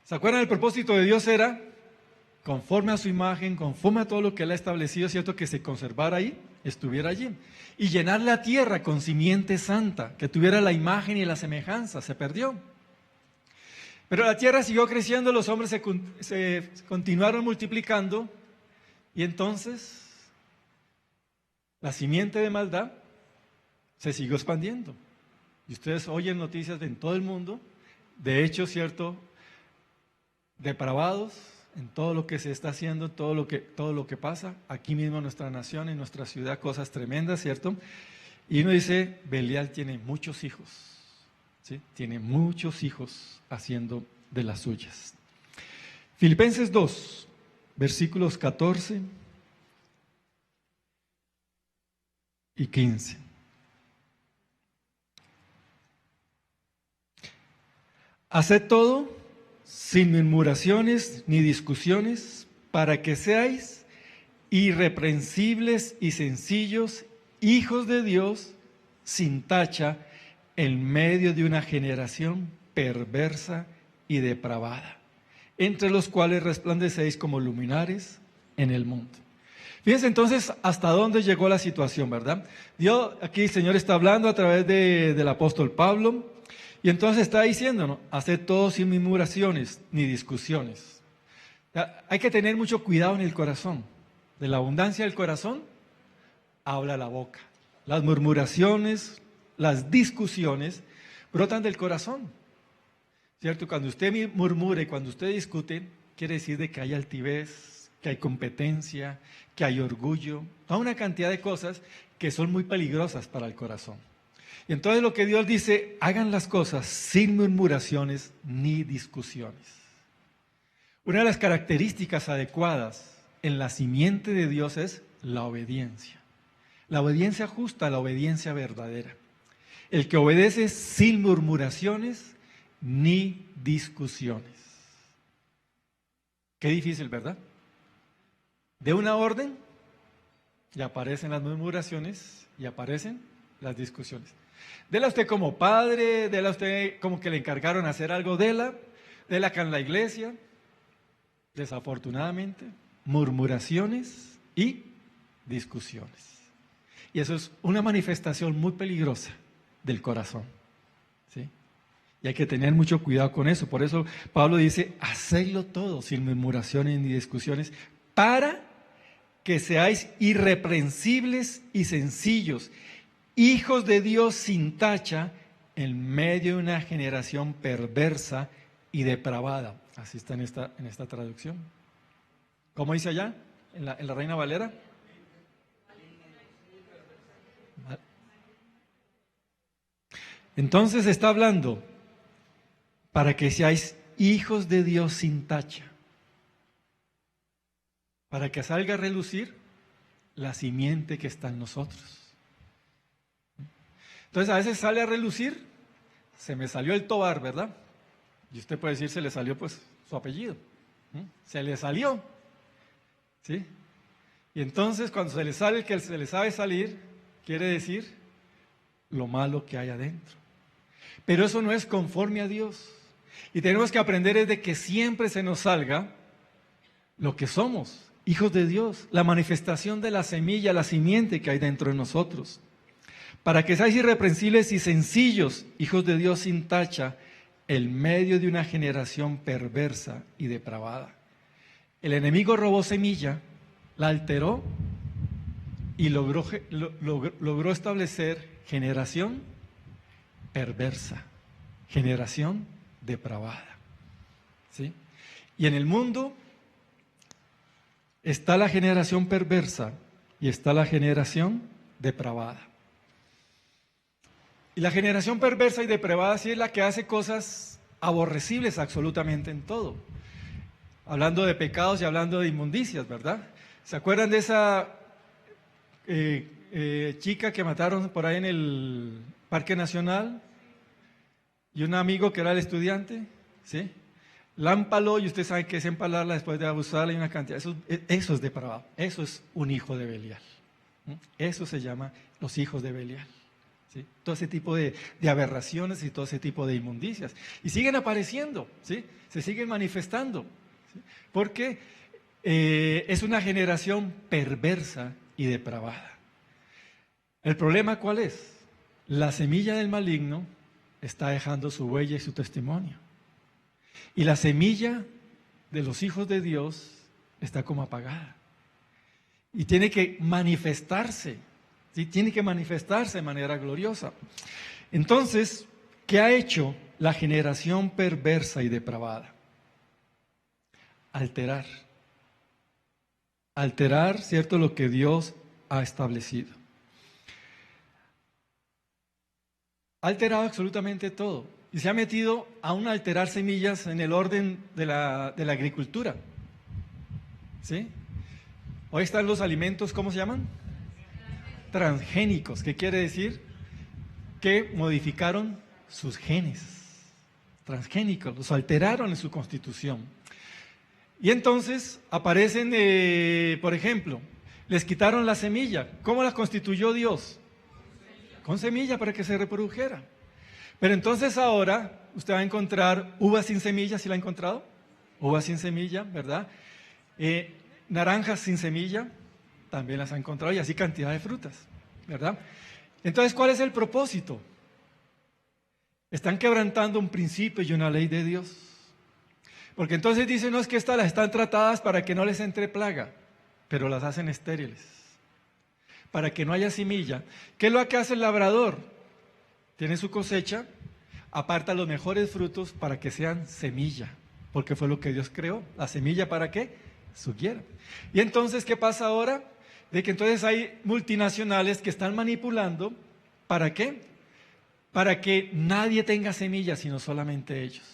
¿Se acuerdan? El propósito de Dios era, conforme a su imagen, conforme a todo lo que Él ha establecido, ¿cierto? Que se conservara ahí, estuviera allí. Y llenar la tierra con simiente santa, que tuviera la imagen y la semejanza. Se perdió. Pero la tierra siguió creciendo, los hombres se continuaron multiplicando, y entonces la simiente de maldad se siguió expandiendo. Y ustedes oyen noticias en todo el mundo, de hecho, ¿cierto? Depravados en todo lo que se está haciendo, todo lo que pasa, aquí mismo en nuestra nación, en nuestra ciudad, cosas tremendas, ¿cierto? Y uno dice, Belial tiene muchos hijos, ¿sí? Tiene muchos hijos haciendo de las suyas. Filipenses 2, versículos 14 y 15. Haced todo sin murmuraciones ni discusiones, para que seáis irreprensibles y sencillos, hijos de Dios, sin tacha, en medio de una generación perversa y depravada, entre los cuales resplandecéis como luminares en el mundo. Fíjense entonces hasta dónde llegó la situación, ¿verdad? Dios, aquí el Señor está hablando a través del apóstol Pablo, y entonces está diciéndonos, haced todo sin murmuraciones ni discusiones. Hay que tener mucho cuidado en el corazón. De la abundancia del corazón, habla la boca. Las murmuraciones, las discusiones, brotan del corazón. ¿Cierto? Cuando usted murmura y cuando usted discute, quiere decir de que hay altivez, que hay competencia, que hay orgullo, toda una cantidad de cosas que son muy peligrosas para el corazón. Y entonces lo que Dios dice, hagan las cosas sin murmuraciones ni discusiones. Una de las características adecuadas en la simiente de Dios es la obediencia. La obediencia justa, la obediencia verdadera. El que obedece sin murmuraciones ni discusiones. Qué difícil, ¿verdad? De una orden y aparecen las murmuraciones y aparecen las discusiones. Dela usted como padre, dela usted como que le encargaron hacer algo, dela acá en la iglesia. Desafortunadamente, murmuraciones y discusiones. Y eso es una manifestación muy peligrosa del corazón. ¿Sí? Y hay que tener mucho cuidado con eso. Por eso Pablo dice, hacedlo todo sin murmuraciones ni discusiones, para que seáis irreprensibles y sencillos, hijos de Dios sin tacha, en medio de una generación perversa y depravada. Así está en esta traducción. ¿Cómo dice allá? ¿En la Reina Valera? Entonces está hablando para que seáis hijos de Dios sin tacha, para que salga a relucir la simiente que está en nosotros. Entonces a veces sale a relucir, se me salió el Tobar, ¿verdad? Y usted puede decir, se le salió pues su apellido. Se le salió. ¿Sí? Y entonces cuando se le sale el que se le sabe salir, quiere decir lo malo que hay adentro. Pero eso no es conforme a Dios. Y tenemos que aprender es de que siempre se nos salga lo que somos, hijos de Dios, la manifestación de la semilla, la simiente que hay dentro de nosotros. Para que seáis irreprensibles y sencillos, hijos de Dios sin tacha, en medio de una generación perversa y depravada. El enemigo robó semilla, la alteró y logró establecer generación perversa, generación depravada. ¿Sí? Y en el mundo está la generación perversa y está la generación depravada. Y la generación perversa y depravada sí es la que hace cosas aborrecibles absolutamente en todo. Hablando de pecados y hablando de inmundicias, ¿verdad? ¿Se acuerdan de esa chica que mataron por ahí en el Parque Nacional? Y un amigo que era el estudiante, ¿sí? La empaló y usted sabe que es empalarla después de abusarla y una cantidad. Eso es depravado. Eso es un hijo de Belial. Eso se llama los hijos de Belial. ¿Sí? Todo ese tipo de aberraciones y todo ese tipo de inmundicias. Y siguen apareciendo, ¿sí? Se siguen manifestando. ¿Sí? Porque es una generación perversa y depravada. ¿El problema cuál es? La semilla del maligno está dejando su huella y su testimonio. Y la semilla de los hijos de Dios está como apagada. Y tiene que manifestarse. ¿Sí? Tiene que manifestarse de manera gloriosa. Entonces, ¿qué ha hecho la generación perversa y depravada? Alterar. Alterar, ¿cierto?, lo que Dios ha establecido. Ha alterado absolutamente todo. Y se ha metido a alterar semillas en el orden de la agricultura. ¿Sí? Hoy están los alimentos, ¿cómo se llaman? Transgénicos. ¿Qué quiere decir? Que modificaron sus genes. Transgénicos, los alteraron en su constitución. Y entonces aparecen, por ejemplo, les quitaron la semilla. ¿Cómo la constituyó Dios? Con semilla para que se reprodujera. Pero entonces ahora usted va a encontrar uvas sin semilla, ¿sí la ha encontrado? Uvas sin semilla, ¿verdad? Naranjas sin semilla, también las ha encontrado, y así cantidad de frutas, ¿verdad? Entonces, ¿cuál es el propósito? Están quebrantando un principio y una ley de Dios. Porque entonces dicen, no, es que estas las están tratadas para que no les entre plaga, pero las hacen estériles, para que no haya semilla. ¿Qué es lo que hace el labrador? Tiene su cosecha, aparta los mejores frutos para que sean semilla, porque fue lo que Dios creó. ¿La semilla para qué? Su higuera. Y entonces, ¿qué pasa ahora? De que entonces hay multinacionales que están manipulando, ¿para qué? Para que nadie tenga semilla, sino solamente ellos.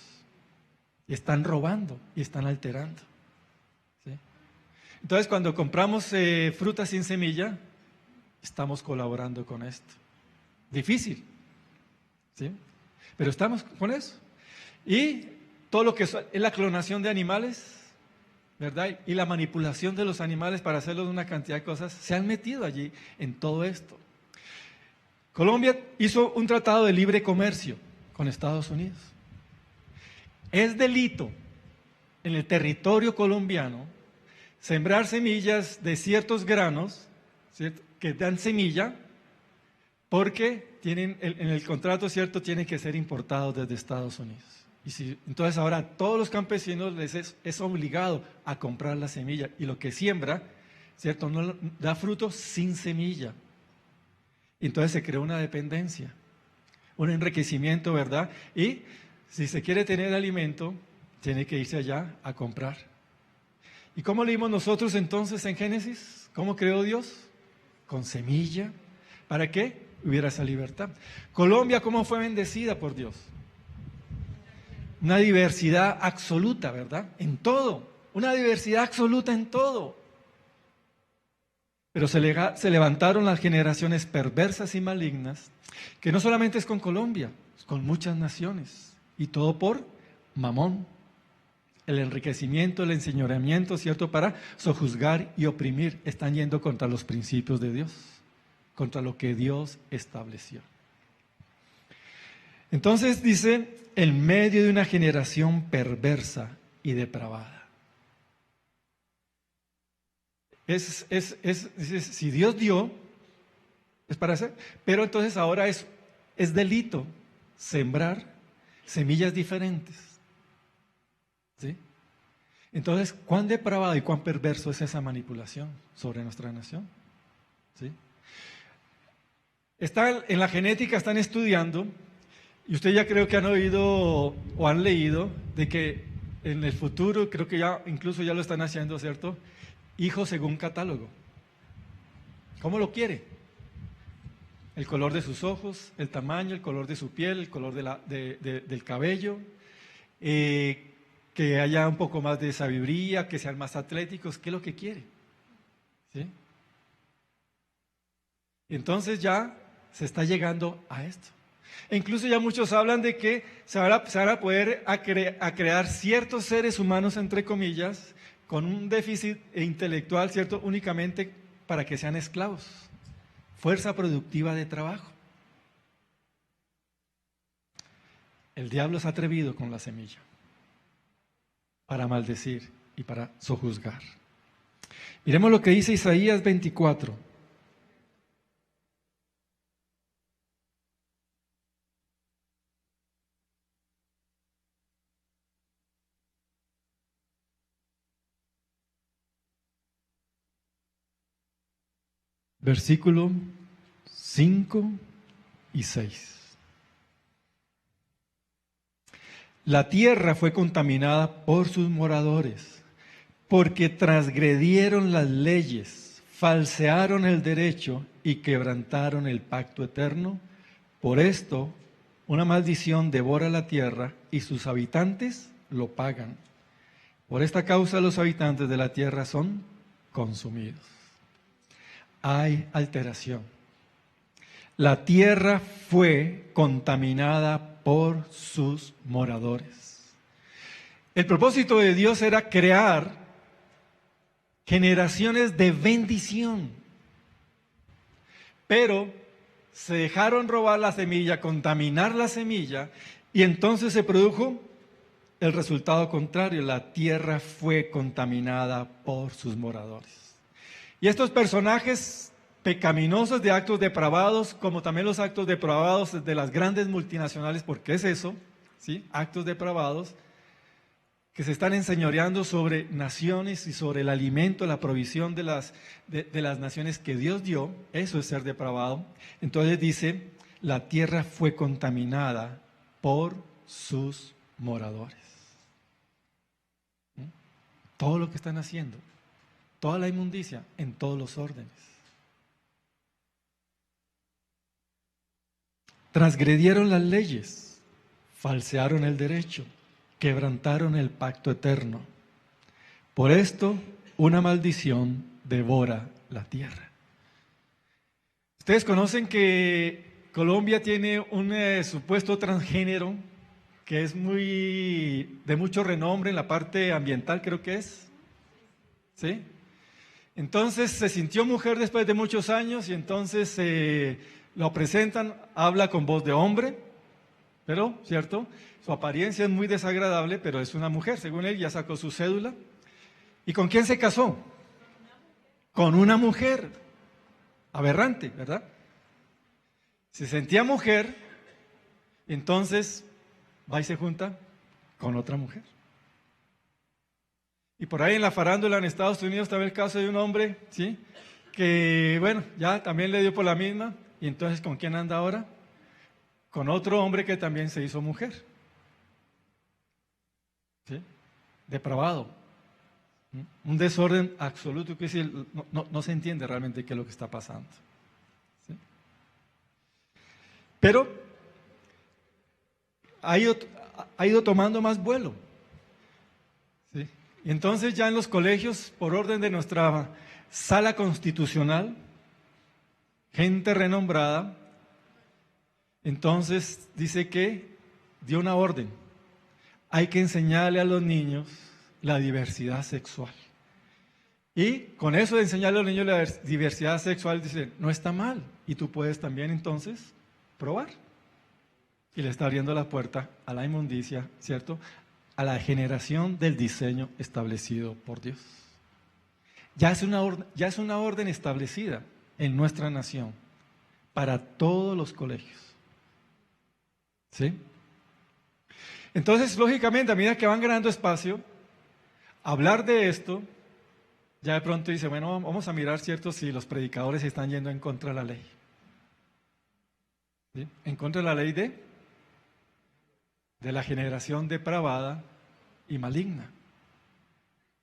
Y están robando y están alterando. ¿Sí? Entonces, cuando compramos frutas sin semilla, estamos colaborando con esto. Difícil, ¿sí? Pero estamos con eso. Y todo lo que es la clonación de animales, ¿verdad? Y la manipulación de los animales para hacerlos una cantidad de cosas, se han metido allí en todo esto. Colombia hizo un tratado de libre comercio con Estados Unidos. Es delito en el territorio colombiano sembrar semillas de ciertos granos, ¿cierto?, que dan semilla, porque tienen en el contrato, ¿cierto?, tienen que ser importados desde Estados Unidos. Entonces ahora a todos los campesinos les es obligado a comprar la semilla, y lo que siembra, ¿cierto?, no da frutos sin semilla. Entonces se creó una dependencia, un enriquecimiento, ¿verdad? Y si se quiere tener alimento, tiene que irse allá a comprar. ¿Y cómo leímos nosotros entonces en Génesis? ¿Cómo creó Dios? Con semilla. ¿Para qué? Hubiera esa libertad. Colombia, ¿cómo fue bendecida por Dios? Una diversidad absoluta, ¿verdad? En todo. Una diversidad absoluta en todo. Pero se levantaron las generaciones perversas y malignas, que no solamente es con Colombia, es con muchas naciones. Y todo por mamón. El enriquecimiento, el enseñoreamiento, ¿cierto?, para sojuzgar y oprimir. Están yendo contra los principios de Dios, contra lo que Dios estableció. Entonces dice, en medio de una generación perversa y depravada. Si Dios dio, es para hacer, pero entonces ahora es delito sembrar semillas diferentes. ¿Sí? Entonces, ¿cuán depravado y cuán perverso es esa manipulación sobre nuestra nación? ¿Sí? En la genética están estudiando, y usted ya creo que han oído o han leído, de que en el futuro, creo que ya incluso ya lo están haciendo, ¿cierto?, hijo según catálogo. ¿Cómo lo quiere? El color de sus ojos, el tamaño, el color de su piel, el color del cabello, que haya un poco más de sabiduría, que sean más atléticos. ¿Qué es lo que quiere? ¿Sí? Entonces ya se está llegando a esto. E incluso ya muchos hablan de que se van a poder crear ciertos seres humanos, entre comillas, con un déficit intelectual, ¿cierto?, únicamente para que sean esclavos, fuerza productiva de trabajo. El diablo es atrevido con la semilla para maldecir y para sojuzgar. Miremos lo que dice Isaías 24. Versículo 5 y 6. La tierra fue contaminada por sus moradores, porque transgredieron las leyes, falsearon el derecho y quebrantaron el pacto eterno. Por esto, una maldición devora la tierra y sus habitantes lo pagan. Por esta causa los habitantes de la tierra son consumidos. Hay alteración. La tierra fue contaminada por sus moradores. El propósito de Dios era crear generaciones de bendición, pero se dejaron robar la semilla, contaminar la semilla, y entonces se produjo el resultado contrario. La tierra fue contaminada por sus moradores. Y estos personajes pecaminosos de actos depravados, como también los actos depravados de las grandes multinacionales, porque es eso, ¿sí? Actos depravados, que se están enseñoreando sobre naciones y sobre el alimento, la provisión de las naciones que Dios dio. Eso es ser depravado. Entonces dice, la tierra fue contaminada por sus moradores. ¿Mm? Todo lo que están haciendo, toda la inmundicia en todos los órdenes. Transgredieron las leyes, falsearon el derecho, quebrantaron el pacto eterno. Por esto, una maldición devora la tierra. Ustedes conocen que Colombia tiene un supuesto transgénero que es de mucho renombre en la parte ambiental, creo que es. ¿Sí? Entonces se sintió mujer después de muchos años y entonces lo presentan, habla con voz de hombre, pero, ¿cierto? Su apariencia es muy desagradable, pero es una mujer, según él, ya sacó su cédula. ¿Y con quién se casó? Con una mujer. Aberrante, ¿verdad? Se sentía mujer, entonces va y se junta con otra mujer. Y por ahí en la farándula en Estados Unidos también el caso de un hombre, ¿sí? Que, bueno, ya también le dio por la misma. ¿Y entonces con quién anda ahora? Con otro hombre que también se hizo mujer. ¿Sí? Depravado. Un desorden absoluto que no se entiende realmente qué es lo que está pasando. ¿Sí? Pero ha ido tomando más vuelo. ¿Sí? Y entonces ya en los colegios, por orden de nuestra sala constitucional, gente renombrada, entonces dice que dio una orden. Hay que enseñarle a los niños la diversidad sexual. Y con eso de enseñarle a los niños la diversidad sexual, dice, no está mal. Y tú puedes también entonces probar. Y le está abriendo la puerta a la inmundicia, ¿cierto? A la generación del diseño establecido por Dios. Ya es una orden establecida en nuestra nación para todos los colegios. ¿Sí? Entonces, lógicamente, a medida que van ganando espacio, hablar de esto, ya de pronto dice, bueno, vamos a mirar, ¿cierto?, si los predicadores están yendo en contra de la ley. ¿Sí? En contra de la ley de la generación depravada y maligna.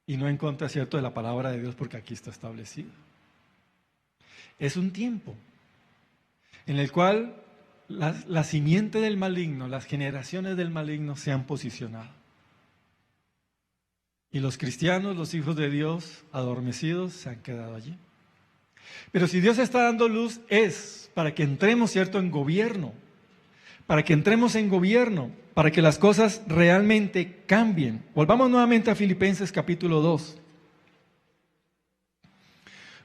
Y no en contra, ¿cierto?, de la palabra de Dios, porque aquí está establecido. Es un tiempo en el cual la simiente del maligno, las generaciones del maligno se han posicionado. Y los cristianos, los hijos de Dios, adormecidos, se han quedado allí. Pero si Dios está dando luz, es para que entremos, ¿cierto?, en gobierno. Para que entremos en gobierno, para que las cosas realmente cambien. Volvamos nuevamente a Filipenses capítulo 2.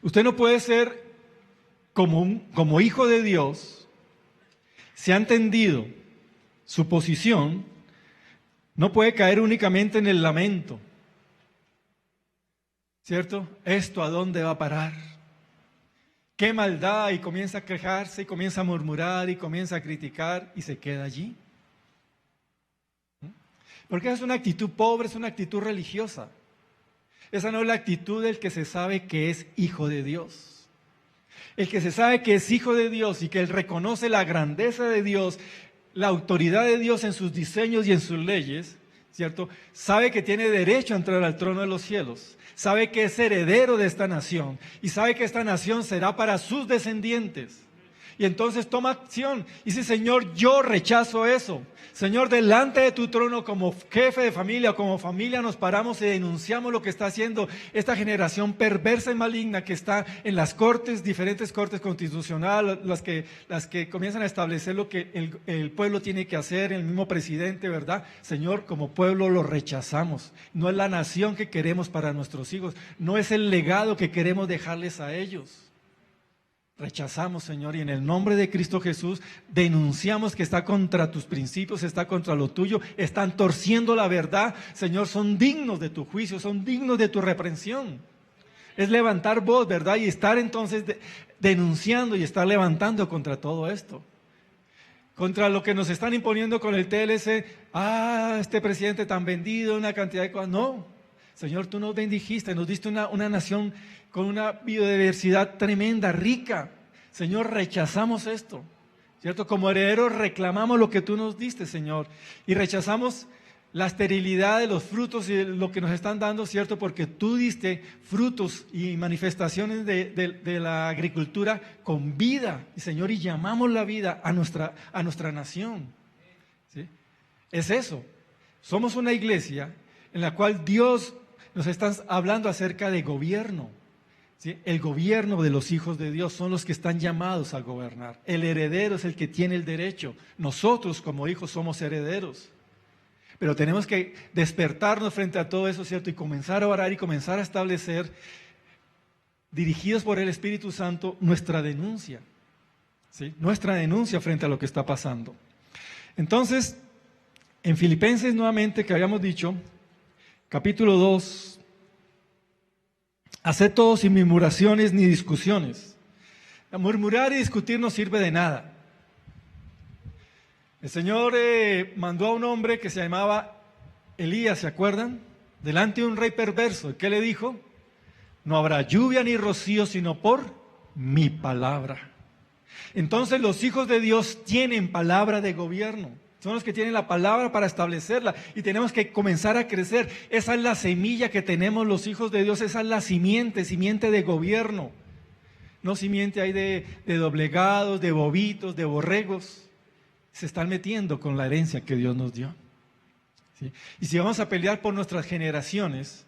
Usted no puede ser como hijo de Dios. Si ha entendido su posición, no puede caer únicamente en el lamento. ¿Cierto? ¿Esto a dónde va a parar? ¿Qué maldad? Y comienza a quejarse, y comienza a murmurar, y comienza a criticar, y se queda allí. Porque es una actitud pobre, es una actitud religiosa. Esa no es la actitud del que se sabe que es hijo de Dios. El que se sabe que es hijo de Dios y que él reconoce la grandeza de Dios, la autoridad de Dios en sus diseños y en sus leyes, ¿cierto? Sabe que tiene derecho a entrar al trono de los cielos, sabe que es heredero de esta nación y sabe que esta nación será para sus descendientes. Y entonces toma acción y dice, Señor, yo rechazo eso. Señor, delante de tu trono como jefe de familia, como familia nos paramos y denunciamos lo que está haciendo esta generación perversa y maligna que está en las cortes, diferentes cortes constitucionales, las que comienzan a establecer lo que el pueblo tiene que hacer, el mismo presidente, ¿verdad? Señor, como pueblo lo rechazamos. No es la nación que queremos para nuestros hijos, no es el legado que queremos dejarles a ellos. Rechazamos, Señor, y en el nombre de Cristo Jesús denunciamos que está contra tus principios, está contra lo tuyo, están torciendo la verdad. Señor, son dignos de tu juicio, son dignos de tu reprensión. Es levantar voz, ¿verdad? Y estar entonces denunciando y estar levantando contra todo esto. Contra lo que nos están imponiendo con el TLC. Este presidente tan vendido, una cantidad de cosas. No, Señor, tú nos bendijiste, nos diste una nación con una biodiversidad tremenda, rica. Señor, rechazamos esto, ¿cierto? Como herederos reclamamos lo que tú nos diste, Señor. Y rechazamos la esterilidad de los frutos y de lo que nos están dando, ¿cierto? Porque tú diste frutos y manifestaciones de la agricultura con vida, Señor, y llamamos la vida a nuestra nación, ¿sí? Es eso. Somos una iglesia en la cual Dios nos está hablando acerca de gobierno, ¿sí? El gobierno de los hijos de Dios son los que están llamados a gobernar. El heredero es el que tiene el derecho. Nosotros como hijos somos herederos. Pero tenemos que despertarnos frente a todo eso, ¿cierto? Y comenzar a orar y comenzar a establecer, dirigidos por el Espíritu Santo, nuestra denuncia, ¿sí? Nuestra denuncia frente a lo que está pasando. Entonces, en Filipenses nuevamente, que habíamos dicho, capítulo 2, haced todo sin murmuraciones ni discusiones. Murmurar y discutir no sirve de nada. El Señor mandó a un hombre que se llamaba Elías, ¿se acuerdan? Delante de un rey perverso. ¿Y qué le dijo? No habrá lluvia ni rocío sino por mi palabra. Entonces los hijos de Dios tienen palabra de gobierno. Son los que tienen la palabra para establecerla y tenemos que comenzar a crecer. Esa es la semilla que tenemos los hijos de Dios, esa es la simiente de gobierno. No simiente hay de doblegados, de bovitos, de borregos. Se están metiendo con la herencia que Dios nos dio, ¿sí? Y si vamos a pelear por nuestras generaciones,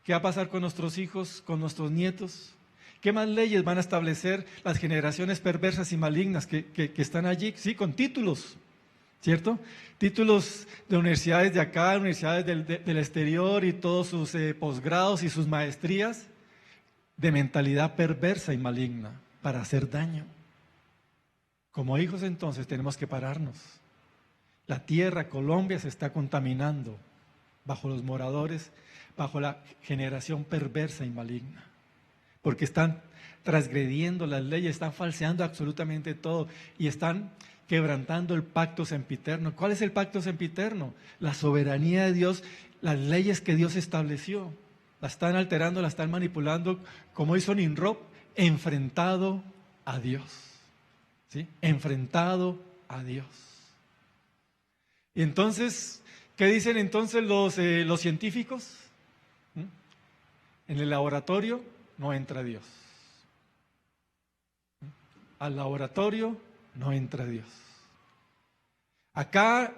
¿qué va a pasar con nuestros hijos, con nuestros nietos? ¿Qué más leyes van a establecer las generaciones perversas y malignas que están allí? Sí, con títulos, ¿cierto? Títulos de universidades de acá, universidades del exterior y todos sus posgrados y sus maestrías de mentalidad perversa y maligna para hacer daño. Como hijos entonces tenemos que pararnos. La tierra, Colombia, se está contaminando bajo los moradores, bajo la generación perversa y maligna. Porque están transgrediendo las leyes, están falseando absolutamente todo y están quebrantando el pacto sempiterno. ¿Cuál es el pacto sempiterno? La soberanía de Dios, las leyes que Dios estableció. La están alterando, la están manipulando, como hizo Nimrod, enfrentado a Dios. ¿Sí? Enfrentado a Dios. Y entonces, ¿qué dicen entonces los científicos? En el laboratorio no entra Dios. Al laboratorio no entra Dios. Acá,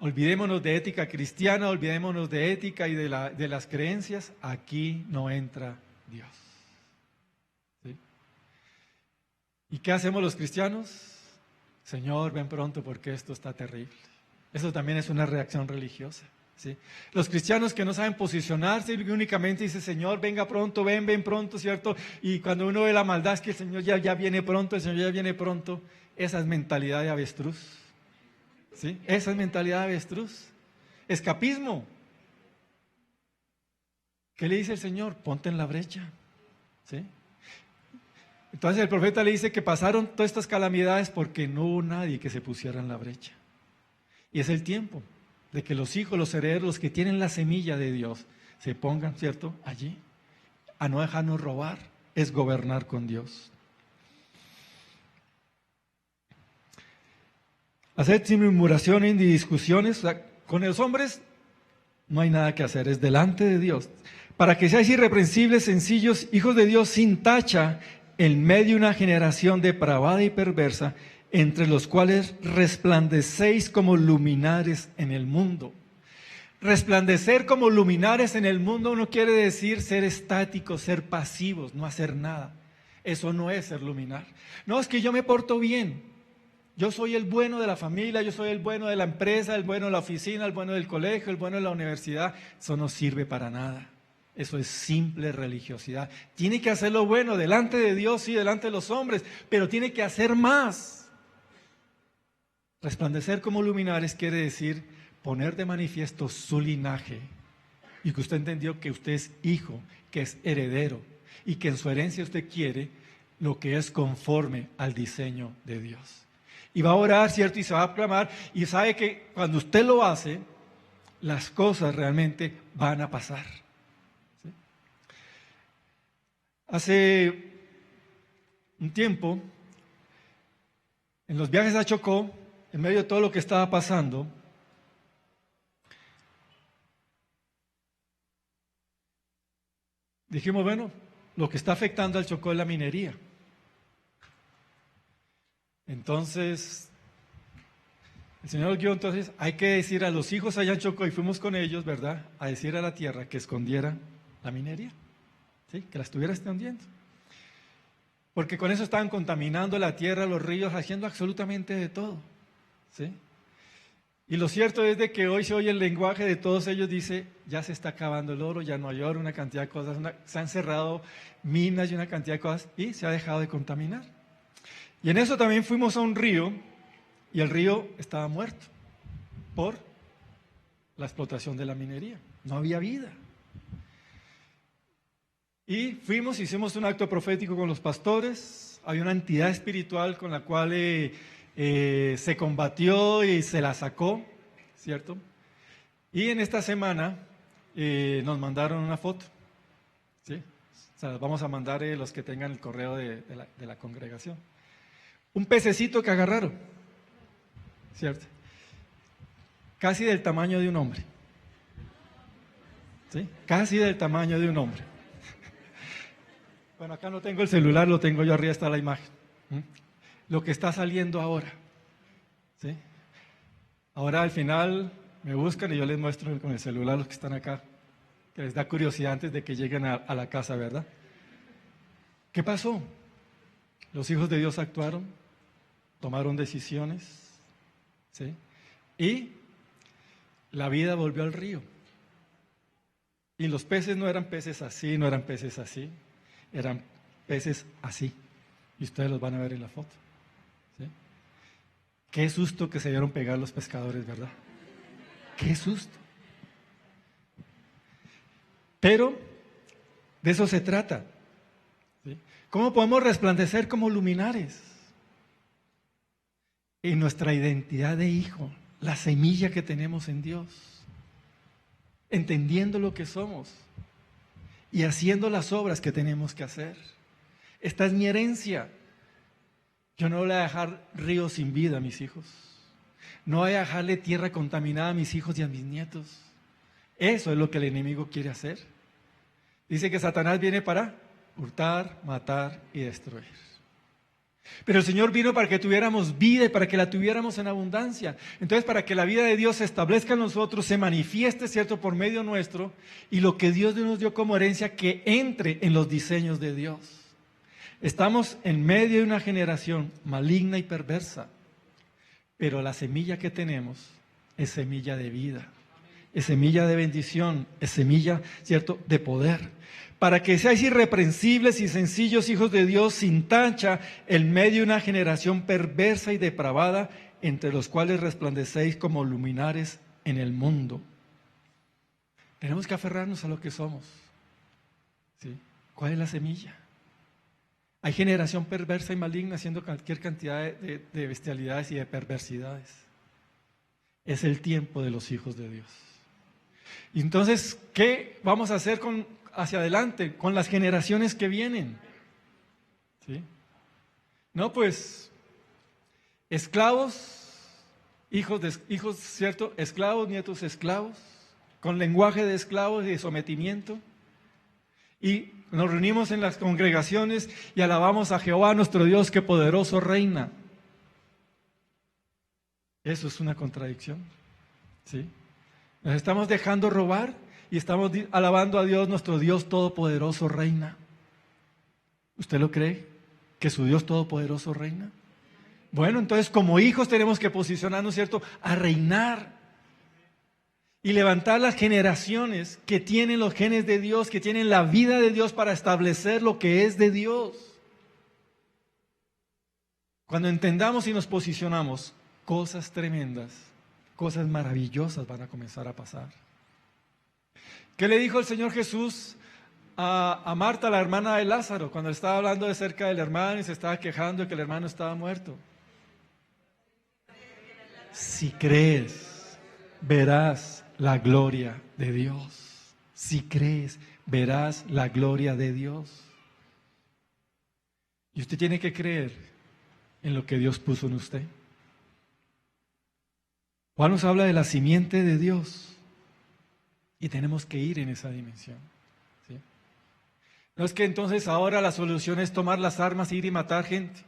olvidémonos de ética cristiana, olvidémonos de ética y de las creencias, aquí no entra Dios. ¿Sí? ¿Y qué hacemos los cristianos? Señor, ven pronto porque esto está terrible. Eso también es una reacción religiosa, ¿sí? Los cristianos que no saben posicionarse y únicamente dicen, Señor, venga pronto, ven pronto, ¿cierto? Y cuando uno ve la maldad es que el Señor ya viene pronto, el Señor ya viene pronto. Esa es mentalidad de avestruz, ¿sí? Esa es mentalidad de avestruz. Escapismo. ¿Qué le dice el Señor? Ponte en la brecha, ¿sí? Entonces el profeta le dice que pasaron todas estas calamidades porque no hubo nadie que se pusiera en la brecha. Y es el tiempo de que los hijos, los herederos, los que tienen la semilla de Dios, se pongan, ¿cierto?, allí, a no dejarnos robar, es gobernar con Dios. Hacer sin murmuraciones ni discusiones, o sea, con los hombres no hay nada que hacer, es delante de Dios. Para que seáis irreprensibles, sencillos, hijos de Dios sin tacha, en medio de una generación depravada y perversa, entre los cuales resplandecéis como luminares en el mundo. Resplandecer como luminares en el mundo no quiere decir ser estáticos, ser pasivos, no hacer nada. Eso no es ser luminar. No, es que yo me porto bien. Yo soy el bueno de la familia, yo soy el bueno de la empresa, el bueno de la oficina, el bueno del colegio, el bueno de la universidad. Eso no sirve para nada. Eso es simple religiosidad. Tiene que hacer lo bueno delante de Dios y delante de los hombres, pero tiene que hacer más. Resplandecer como luminares quiere decir poner de manifiesto su linaje y que usted entendió que usted es hijo, que es heredero. y que en su herencia usted quiere lo que es conforme al diseño de Dios. Y va a orar, ¿cierto? Y se va a clamar, y sabe que cuando usted lo hace, las cosas realmente van a pasar. ¿Sí? Hace un tiempo, en los viajes a Chocó, en medio de todo lo que estaba pasando, dijimos, bueno, lo que está afectando al Chocó es la minería. Entonces, el Señor guió, entonces hay que decir a los hijos allá en Chocó, y fuimos con ellos, ¿verdad?, a decir a la tierra que escondiera la minería, ¿sí?, que la estuviera escondiendo. Porque con eso estaban contaminando la tierra, los ríos, haciendo absolutamente de todo, ¿sí? Y lo cierto es de que hoy se oye el lenguaje de todos ellos, dice, ya se está acabando el oro, ya no hay oro, una cantidad de cosas, se han cerrado minas y una cantidad de cosas, y se ha dejado de contaminar. Y en eso también fuimos a un río, y el río estaba muerto por la explotación de la minería. No había vida. Y fuimos, hicimos un acto profético con los pastores. Había una entidad espiritual con la cual se combatió y se la sacó, ¿cierto? Y en esta semana nos mandaron una foto, ¿sí? O sea, vamos a mandar los que tengan el correo de la congregación. Un pececito que agarraron, ¿cierto? Casi del tamaño de un hombre. ¿Sí? Casi del tamaño de un hombre. Bueno, acá no tengo el celular, lo tengo yo arriba, está la imagen. Lo que está saliendo ahora. ¿Sí? Ahora al final me buscan y yo les muestro con el celular a los que están acá, que les da curiosidad antes de que lleguen a la casa, ¿verdad? ¿Qué pasó? Los hijos de Dios actuaron, tomaron decisiones, ¿sí? Y la vida volvió al río. Y los peces no eran peces así, no eran peces así, eran peces así. Y ustedes los van a ver en la foto. ¿Sí? Qué susto que se dieron pegar los pescadores, ¿verdad? Qué susto. Pero de eso se trata. ¿Sí? ¿Cómo podemos resplandecer como luminares? En nuestra identidad de hijo, la semilla que tenemos en Dios, entendiendo lo que somos y haciendo las obras que tenemos que hacer. Esta es mi herencia. Yo no voy a dejar ríos sin vida a mis hijos. No voy a dejarle tierra contaminada a mis hijos y a mis nietos. Eso es lo que el enemigo quiere hacer. Dice que Satanás viene para hurtar, matar y destruir. Pero el Señor vino para que tuviéramos vida y para que la tuviéramos en abundancia. Entonces, para que la vida de Dios se establezca en nosotros, se manifieste, ¿cierto?, por medio nuestro, y lo que Dios nos dio como herencia, que entre en los diseños de Dios. Estamos en medio de una generación maligna y perversa, pero la semilla que tenemos es semilla de vida, es semilla de bendición, es semilla, ¿cierto?, de poder. Para que seáis irreprensibles y sencillos hijos de Dios, sin tacha, en medio de una generación perversa y depravada, entre los cuales resplandecéis como luminares en el mundo. Tenemos que aferrarnos a lo que somos. ¿Sí? ¿Cuál es la semilla? Hay generación perversa y maligna haciendo cualquier cantidad de bestialidades y de perversidades. Es el tiempo de los hijos de Dios. Y entonces, ¿qué vamos a hacer hacia adelante con las generaciones que vienen? ¿Sí? No, pues, esclavos, hijos, ¿cierto? Esclavos, nietos esclavos, con lenguaje de esclavos y de sometimiento. Y nos reunimos en las congregaciones y alabamos a Jehová nuestro Dios, que poderoso reina. Eso es una contradicción, ¿sí? Nos estamos dejando robar y estamos alabando a Dios, nuestro Dios todopoderoso reina. ¿Usted lo cree? ¿Que su Dios todopoderoso reina? Bueno, entonces como hijos tenemos que posicionarnos, ¿cierto?, a reinar y levantar las generaciones que tienen los genes de Dios, que tienen la vida de Dios para establecer lo que es de Dios. Cuando entendamos y nos posicionamos, cosas tremendas, cosas maravillosas van a comenzar a pasar. ¿Qué le dijo el Señor Jesús a Marta, la hermana de Lázaro, cuando estaba hablando de cerca del hermano y se estaba quejando de que el hermano estaba muerto. Si crees, verás la gloria de Dios. Si crees, verás la gloria de Dios. Y usted tiene que creer en lo que Dios puso en usted. Juan nos habla de la simiente de Dios y tenemos que ir en esa dimensión. ¿Sí? No es que entonces ahora la solución es tomar las armas e ir y matar gente.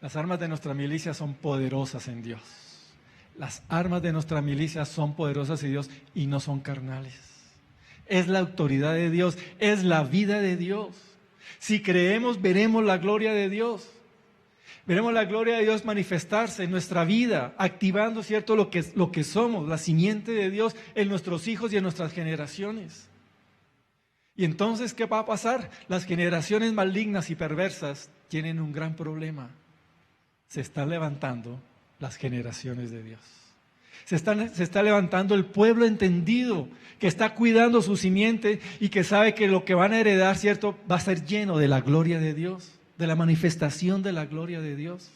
Las armas de nuestra milicia son poderosas en Dios. Las armas de nuestra milicia son poderosas en Dios y no son carnales. Es la autoridad de Dios, es la vida de Dios. Si creemos, veremos la gloria de Dios. Veremos la gloria de Dios manifestarse en nuestra vida, activando, ¿cierto?, lo que somos, la simiente de Dios en nuestros hijos y en nuestras generaciones. Y entonces, ¿qué va a pasar? Las generaciones malignas y perversas tienen un gran problema. Se están levantando las generaciones de Dios. Se está levantando el pueblo entendido, que está cuidando su simiente y que sabe que lo que van a heredar, ¿cierto?, va a ser lleno de la gloria de Dios, de la manifestación de la gloria de Dios.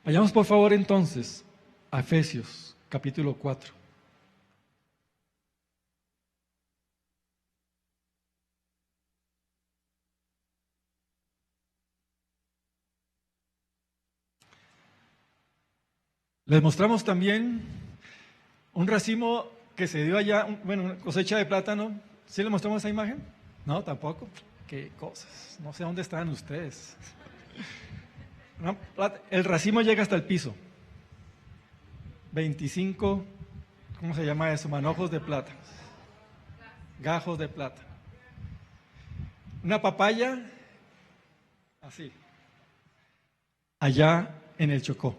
Vayamos por favor entonces a Efesios capítulo 4. Les mostramos también un racimo que se dio allá, una cosecha de plátano. ¿Sí le mostramos esa imagen? No, tampoco. Qué cosas. No sé dónde están ustedes. El racimo llega hasta el piso. 25, ¿cómo se llama eso? Manojos de plata. Gajos de plata. Una papaya, así. Allá en el Chocó.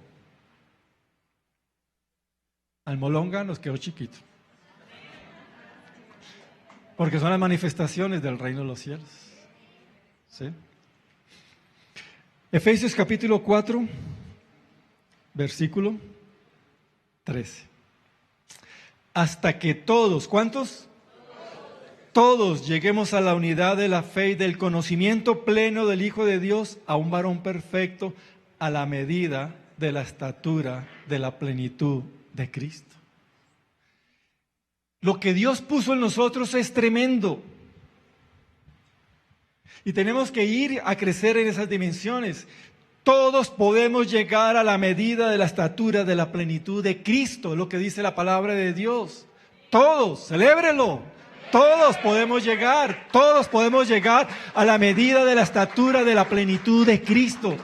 Almolonga nos quedó chiquito. Porque son las manifestaciones del reino de los cielos. ¿Sí? Efesios capítulo 4, versículo 13. Hasta que todos, ¿cuántos? Todos lleguemos a la unidad de la fe y del conocimiento pleno del Hijo de Dios, a un varón perfecto, a la medida de la estatura de la plenitud de Cristo. Lo que Dios puso en nosotros es tremendo. Y tenemos que ir a crecer en esas dimensiones. Todos podemos llegar a la medida de la estatura de la plenitud de Cristo, lo que dice la palabra de Dios. Todos, celébrelo. Todos podemos llegar a la medida de la estatura de la plenitud de Cristo.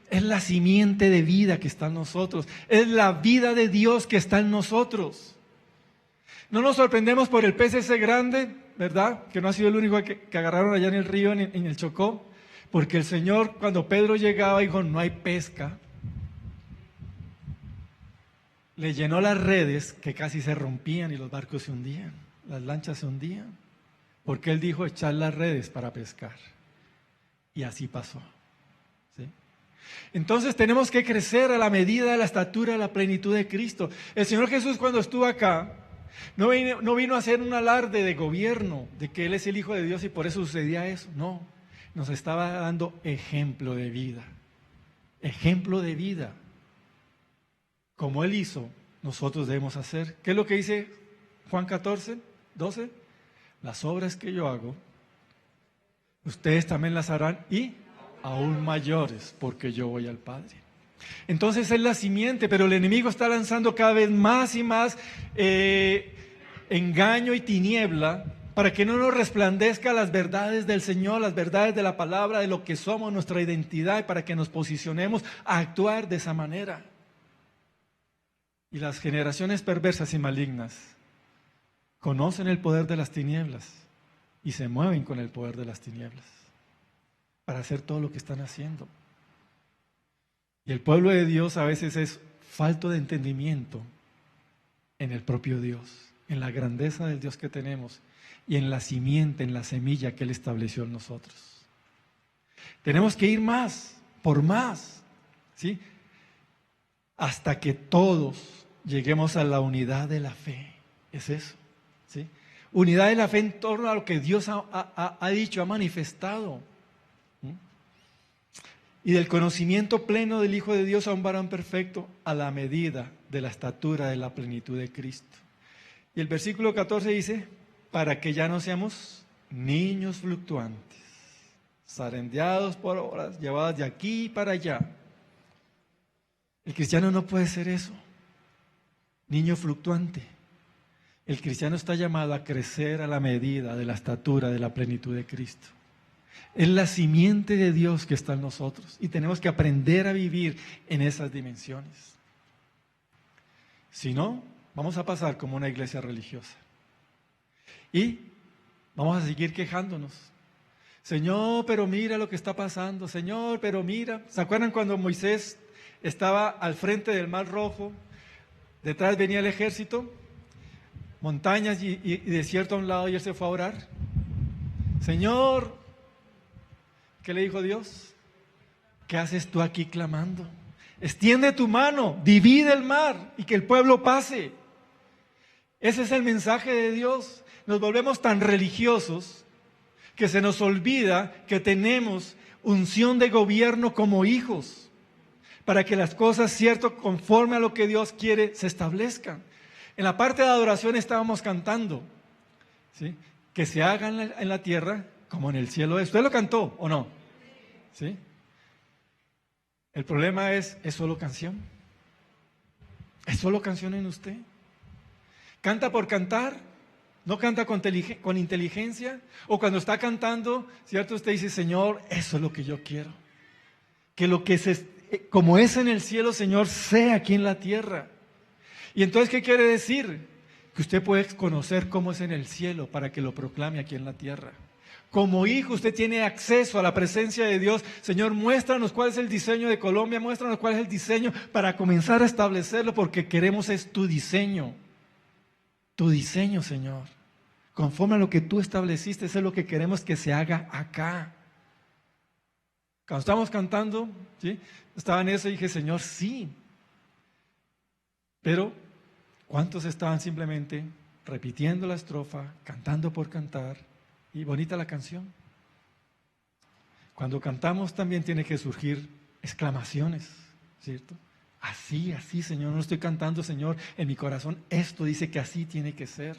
Es la simiente de vida que está en nosotros. Es la vida de Dios que está en nosotros. No nos sorprendemos por el pez ese grande, ¿verdad? Que no ha sido el único que agarraron allá en el río, en el Chocó. Porque el Señor, cuando Pedro llegaba, dijo, no hay pesca. Le llenó las redes que casi se rompían y los barcos se hundían. Las lanchas se hundían. Porque Él dijo, echar las redes para pescar. Y así pasó. Entonces tenemos que crecer a la medida de la estatura de la plenitud de Cristo. El Señor Jesús, cuando estuvo acá, no vino a hacer un alarde de gobierno, de que Él es el Hijo de Dios y por eso sucedía eso. No, nos estaba dando ejemplo de vida. Ejemplo de vida. Como Él hizo, nosotros debemos hacer. ¿Qué es lo que dice Juan 14, 12? Las obras que yo hago, ustedes también las harán y aún mayores, porque yo voy al Padre. Entonces es la simiente, pero el enemigo está lanzando cada vez más y más engaño y tiniebla para que no nos resplandezca las verdades del Señor, las verdades de la palabra, de lo que somos, nuestra identidad, y para que nos posicionemos a actuar de esa manera. Y las generaciones perversas y malignas conocen el poder de las tinieblas y se mueven con el poder de las tinieblas para hacer todo lo que están haciendo. Y el pueblo de Dios a veces es falto de entendimiento en el propio Dios, en la grandeza del Dios que tenemos y en la simiente, en la semilla que Él estableció en nosotros. Tenemos que ir más, por más, ¿sí? Hasta que todos lleguemos a la unidad de la fe. Es eso. ¿sí? Unidad de la fe en torno a lo que Dios ha dicho, ha manifestado. ¿Mm? Y del conocimiento pleno del Hijo de Dios a un varón perfecto, a la medida de la estatura de la plenitud de Cristo. Y el versículo 14 dice, para que ya no seamos niños fluctuantes, zarandeados por horas, llevados de aquí para allá. El cristiano no puede ser eso, niño fluctuante. El cristiano está llamado a crecer a la medida de la estatura de la plenitud de Cristo. Es la simiente de Dios que está en nosotros y tenemos que aprender a vivir en esas dimensiones. Si no, vamos a pasar como una iglesia religiosa y vamos a seguir quejándonos. Señor, pero mira lo que está pasando. Señor, pero mira. ¿Se acuerdan cuando Moisés estaba al frente del Mar Rojo? Detrás venía el ejército, montañas y desierto a un lado, y él se fue a orar. Señor, ¿qué le dijo Dios? ¿Qué haces tú aquí clamando? Extiende tu mano, divide el mar y que el pueblo pase. Ese es el mensaje de Dios. Nos volvemos tan religiosos que se nos olvida que tenemos unción de gobierno como hijos, para que las cosas, cierto, conforme a lo que Dios quiere, se establezcan. En la parte de adoración estábamos cantando, ¿sí? Que se haga en la tierra como en el cielo es. ¿Usted lo cantó o no? ¿Sí? El problema es solo canción. ¿Es solo canción en usted? ¿Canta por cantar? ¿No canta con inteligencia? O cuando está cantando, ¿cierto? Usted dice, Señor, eso es lo que yo quiero. Que lo que como es en el cielo, Señor, sea aquí en la tierra. Y entonces, ¿qué quiere decir? Que usted puede conocer cómo es en el cielo para que lo proclame aquí en la tierra. Como hijo, usted tiene acceso a la presencia de Dios. Señor, muéstranos cuál es el diseño de Colombia, muéstranos cuál es el diseño para comenzar a establecerlo, porque queremos es tu diseño. Tu diseño, Señor. Conforme a lo que tú estableciste, eso es lo que queremos que se haga acá. Cuando estábamos cantando, ¿sí? Estaba en eso y dije, Señor, sí. Pero, ¿cuántos estaban simplemente repitiendo la estrofa, cantando por cantar? Y bonita la canción. Cuando cantamos también tiene que surgir exclamaciones, ¿cierto? Así, así, Señor, no estoy cantando, Señor, en mi corazón esto dice que así tiene que ser.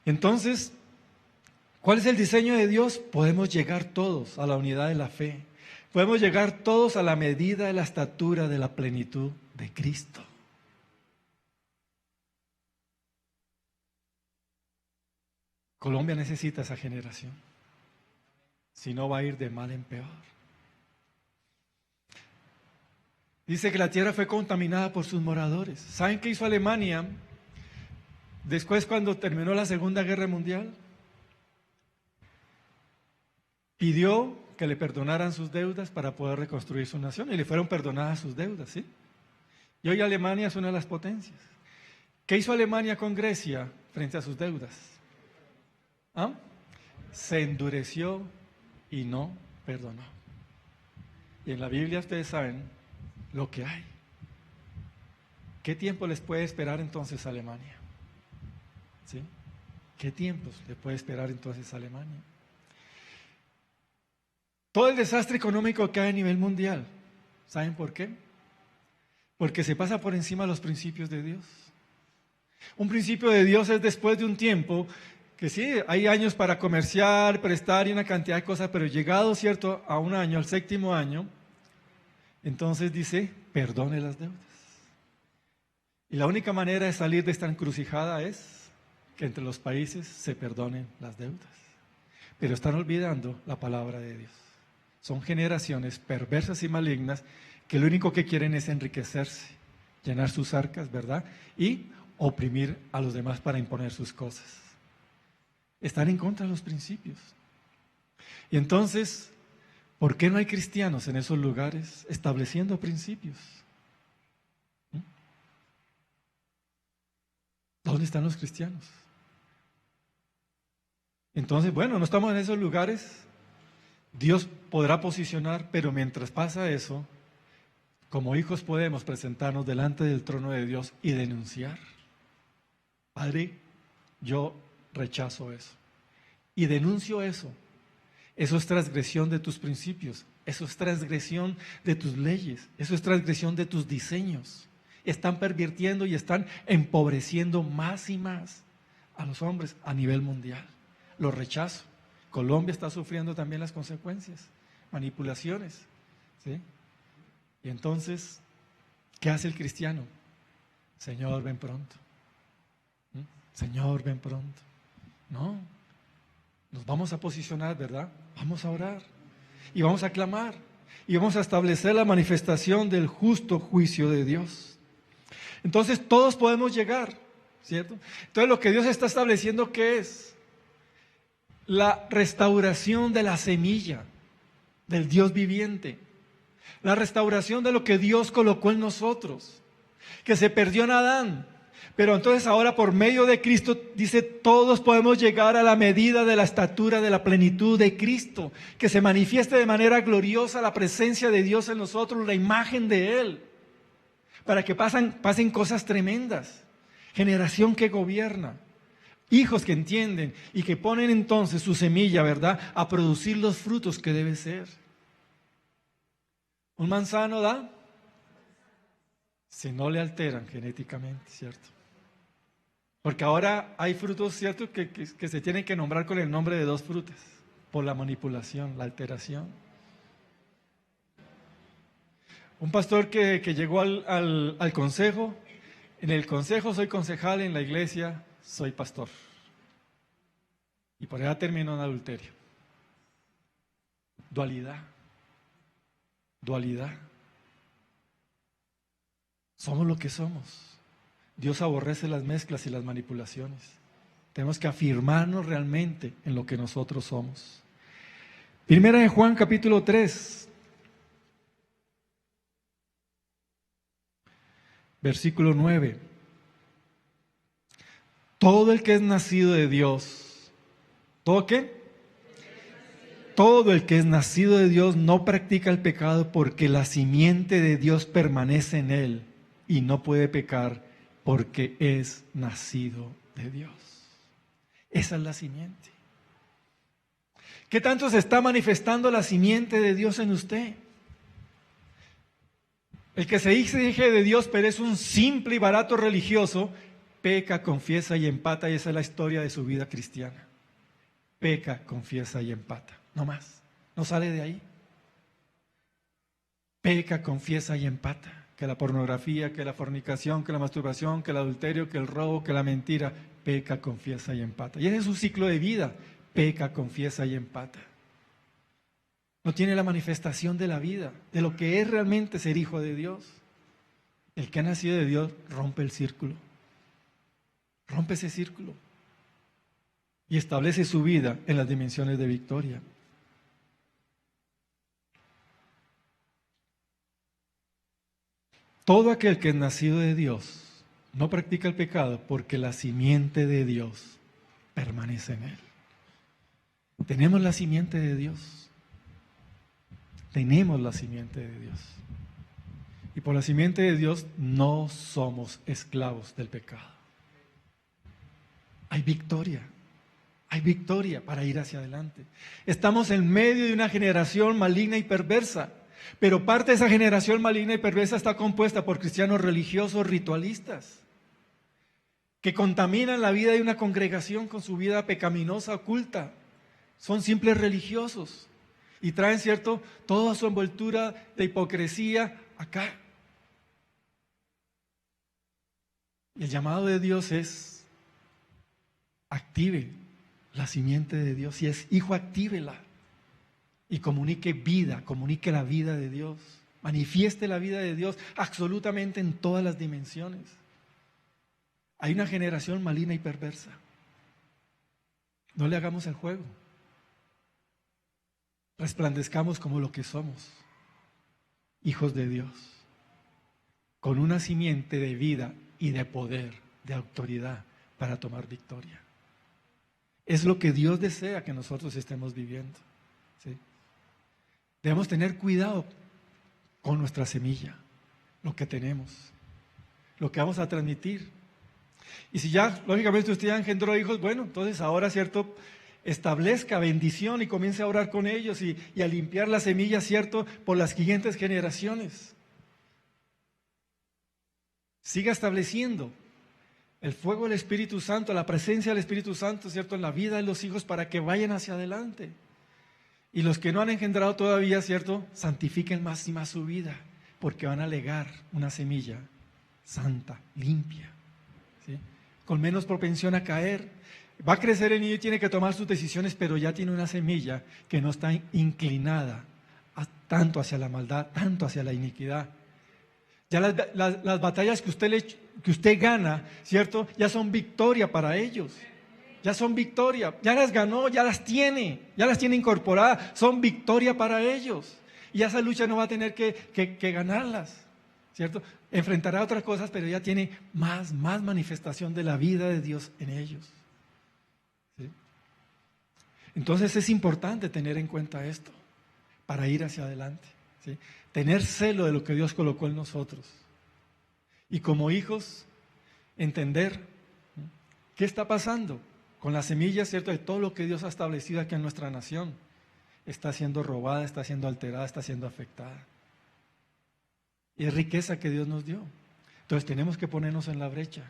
Entonces, ¿cuál es el diseño de Dios? Podemos llegar todos a la unidad de la fe. Podemos llegar todos a la medida de la estatura de la plenitud de Cristo. Colombia necesita esa generación. Si no, va a ir de mal en peor. Dice que la tierra fue contaminada por sus moradores. ¿Saben qué hizo Alemania después cuando terminó la Segunda Guerra Mundial? Pidió que le perdonaran sus deudas para poder reconstruir su nación y le fueron perdonadas sus deudas, ¿sí? Y hoy Alemania es una de las potencias. ¿Qué hizo Alemania con Grecia frente a sus deudas? ¿Ah? Se endureció y no perdonó. Y en la Biblia ustedes saben lo que hay. ¿Qué tiempo les puede esperar entonces a Alemania? ¿Sí? ¿Qué tiempos le puede esperar entonces a Alemania? Todo el desastre económico que hay a nivel mundial, ¿saben por qué? Porque se pasa por encima de los principios de Dios. Un principio de Dios es después de un tiempo que sí, hay años para comerciar, prestar y una cantidad de cosas, pero llegado, ¿cierto?, a un año, al 7º año, entonces dice, perdone las deudas. Y la única manera de salir de esta encrucijada es que entre los países se perdonen las deudas. Pero están olvidando la palabra de Dios. Son generaciones perversas y malignas que lo único que quieren es enriquecerse, llenar sus arcas, ¿verdad? Y oprimir a los demás para imponer sus cosas. Están en contra de los principios. Y entonces, ¿por qué no hay cristianos en esos lugares estableciendo principios? ¿Dónde están los cristianos? Entonces, bueno, no estamos en esos lugares. Dios podrá posicionar, pero mientras pasa eso, como hijos podemos presentarnos delante del trono de Dios y denunciar. Padre, yo rechazo eso. Y denuncio eso. Eso es transgresión de tus principios. Eso es transgresión de tus leyes. Eso es transgresión de tus diseños. Están pervirtiendo y están empobreciendo más y más a los hombres a nivel mundial. Lo rechazo. Colombia está sufriendo también las consecuencias, manipulaciones, ¿sí? Y entonces, ¿qué hace el cristiano? Señor, ven pronto. Señor, ven pronto. No, nos vamos a posicionar, ¿verdad? Vamos a orar y vamos a clamar y vamos a establecer la manifestación del justo juicio de Dios. Entonces todos podemos llegar, ¿cierto? Entonces lo que Dios está estableciendo, ¿qué es? La restauración de la semilla del Dios viviente, la restauración de lo que Dios colocó en nosotros, que se perdió en Adán. Pero entonces ahora por medio de Cristo, dice, todos podemos llegar a la medida de la estatura de la plenitud de Cristo, que se manifieste de manera gloriosa la presencia de Dios en nosotros, la imagen de Él, para que pasen cosas tremendas. Generación que gobierna, hijos que entienden y que ponen entonces su semilla, ¿verdad?, a producir los frutos que debe ser. Un manzano da si no le alteran genéticamente, ¿cierto? Porque ahora hay frutos, ¿cierto?, que se tienen que nombrar con el nombre de dos frutas, por la manipulación, la alteración. Un pastor que llegó al consejo, en el consejo soy concejal, en la iglesia soy pastor. Y por allá terminó en adulterio. Dualidad. Dualidad. Somos lo que somos. Dios aborrece las mezclas y las manipulaciones. Tenemos que afirmarnos realmente en lo que nosotros somos. Primera de Juan capítulo 3, versículo 9. Todo el que es nacido de Dios, ¿todo qué? Todo el que es nacido de Dios no practica el pecado, porque la simiente de Dios permanece en él y no puede pecar porque es nacido de Dios. Esa es la simiente. ¿Qué tanto se está manifestando la simiente de Dios en usted? El que se dice de Dios, pero es un simple y barato religioso, peca, confiesa y empata, y esa es la historia de su vida cristiana. Peca, confiesa y empata, no más, no sale de ahí. Peca, confiesa y empata. Que la pornografía, que la fornicación, que la masturbación, que el adulterio, que el robo, que la mentira, peca, confiesa y empata. Y ese es su ciclo de vida, peca, confiesa y empata. No tiene la manifestación de la vida, de lo que es realmente ser hijo de Dios. El que ha nacido de Dios rompe el círculo, rompe ese círculo y establece su vida en las dimensiones de victoria. Todo aquel que es nacido de Dios no practica el pecado, porque la simiente de Dios permanece en él. Tenemos la simiente de Dios. Tenemos la simiente de Dios. Y por la simiente de Dios no somos esclavos del pecado. Hay victoria. Hay victoria para ir hacia adelante. Estamos en medio de una generación maligna y perversa. Pero parte de esa generación maligna y perversa está compuesta por cristianos religiosos ritualistas que contaminan la vida de una congregación con su vida pecaminosa oculta. Son simples religiosos y traen, ¿cierto?, toda su envoltura de hipocresía acá. Y el llamado de Dios es: active la simiente de Dios. Si es hijo, actívela. Y comunique vida, comunique la vida de Dios. Manifieste la vida de Dios absolutamente en todas las dimensiones. Hay una generación maligna y perversa. No le hagamos el juego. Resplandezcamos como lo que somos, hijos de Dios, con una simiente de vida y de poder, de autoridad para tomar victoria. Es lo que Dios desea que nosotros estemos viviendo, ¿sí? Debemos tener cuidado con nuestra semilla, lo que tenemos, lo que vamos a transmitir. Y si ya, lógicamente, usted ya engendró hijos, bueno, entonces ahora, ¿cierto?, establezca bendición y comience a orar con ellos y a limpiar la semilla, ¿cierto?, por las siguientes generaciones. Siga estableciendo el fuego del Espíritu Santo, la presencia del Espíritu Santo, ¿cierto?, en la vida de los hijos para que vayan hacia adelante. Y los que no han engendrado todavía, ¿cierto?, santifiquen más y más su vida, porque van a legar una semilla santa, limpia, ¿sí?, con menos propensión a caer. Va a crecer el niño y tiene que tomar sus decisiones, pero ya tiene una semilla que no está inclinada tanto hacia la maldad, tanto hacia la iniquidad. Ya las batallas que usted gana, ¿cierto?, ya son victoria para ellos. Ya son victoria, ya las ganó, ya las tiene incorporadas, son victoria para ellos. Y esa lucha no va a tener que ganarlas, ¿cierto? Enfrentará otras cosas, pero ya tiene más manifestación de la vida de Dios en ellos, ¿sí? Entonces es importante tener en cuenta esto para ir hacia adelante, ¿sí? Tener celo de lo que Dios colocó en nosotros. Y como hijos, entender qué está pasando con la semilla, ¿cierto?, de todo lo que Dios ha establecido aquí en nuestra nación. Está siendo robada, está siendo alterada, está siendo afectada. Y es riqueza que Dios nos dio. Entonces tenemos que ponernos en la brecha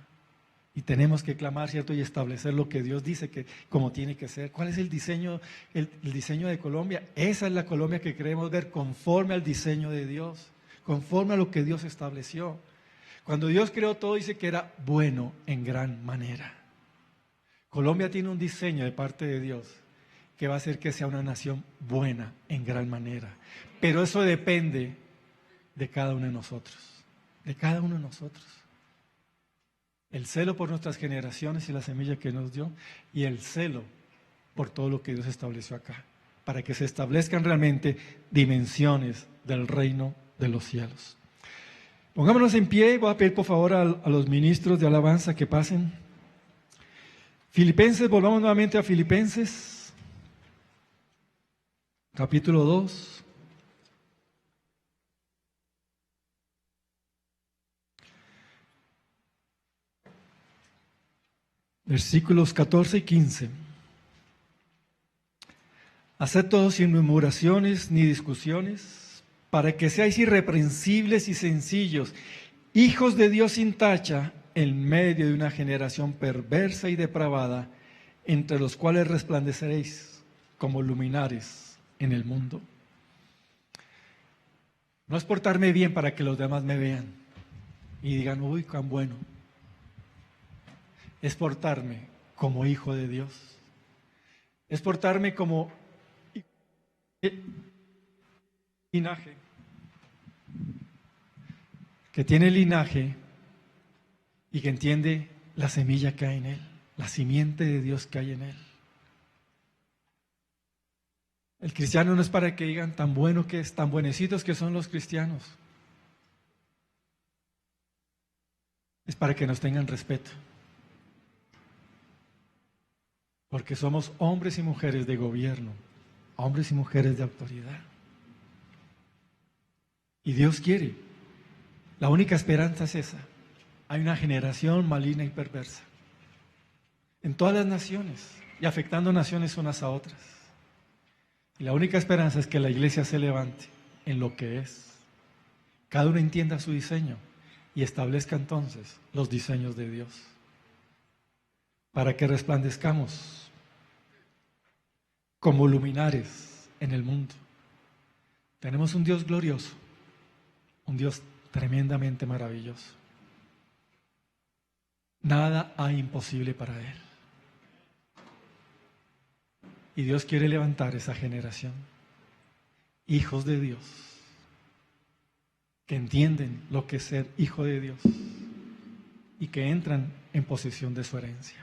y tenemos que clamar, ¿cierto?, y establecer lo que Dios dice que como tiene que ser. ¿Cuál es el diseño de Colombia? Esa es la Colombia que queremos ver conforme al diseño de Dios, conforme a lo que Dios estableció. Cuando Dios creó todo, dice que era bueno en gran manera. Colombia tiene un diseño de parte de Dios que va a hacer que sea una nación buena en gran manera. Pero eso depende de cada uno de nosotros, de cada uno de nosotros. El celo por nuestras generaciones y la semilla que nos dio, y el celo por todo lo que Dios estableció acá, para que se establezcan realmente dimensiones del reino de los cielos. Pongámonos en pie, voy a pedir por favor a los ministros de alabanza que pasen. Filipenses, volvamos nuevamente a Filipenses, capítulo 2. Versículos 14 y 15. Haced todo sin murmuraciones ni discusiones, para que seáis irreprensibles y sencillos, hijos de Dios sin tacha, en medio de una generación perversa y depravada, entre los cuales resplandeceréis como luminares en el mundo. No es portarme bien para que los demás me vean y digan, uy, cuán bueno. Es portarme como hijo de Dios. Es portarme como linaje, que tiene linaje y que entiende la semilla que hay en él, la simiente de Dios que hay en él. El cristiano no es para que digan tan bueno que es, tan buenecitos que son los cristianos. Es para que nos tengan respeto. Porque somos hombres y mujeres de gobierno, hombres y mujeres de autoridad. Y Dios quiere. La única esperanza es esa. Hay una generación maligna y perversa en todas las naciones y afectando naciones unas a otras. Y la única esperanza es que la iglesia se levante en lo que es. Cada uno entienda su diseño y establezca entonces los diseños de Dios para que resplandezcamos como luminares en el mundo. Tenemos un Dios glorioso, un Dios tremendamente maravilloso. Nada hay imposible para Él. Y Dios quiere levantar esa generación, hijos de Dios, que entienden lo que es ser hijo de Dios y que entran en posesión de su herencia.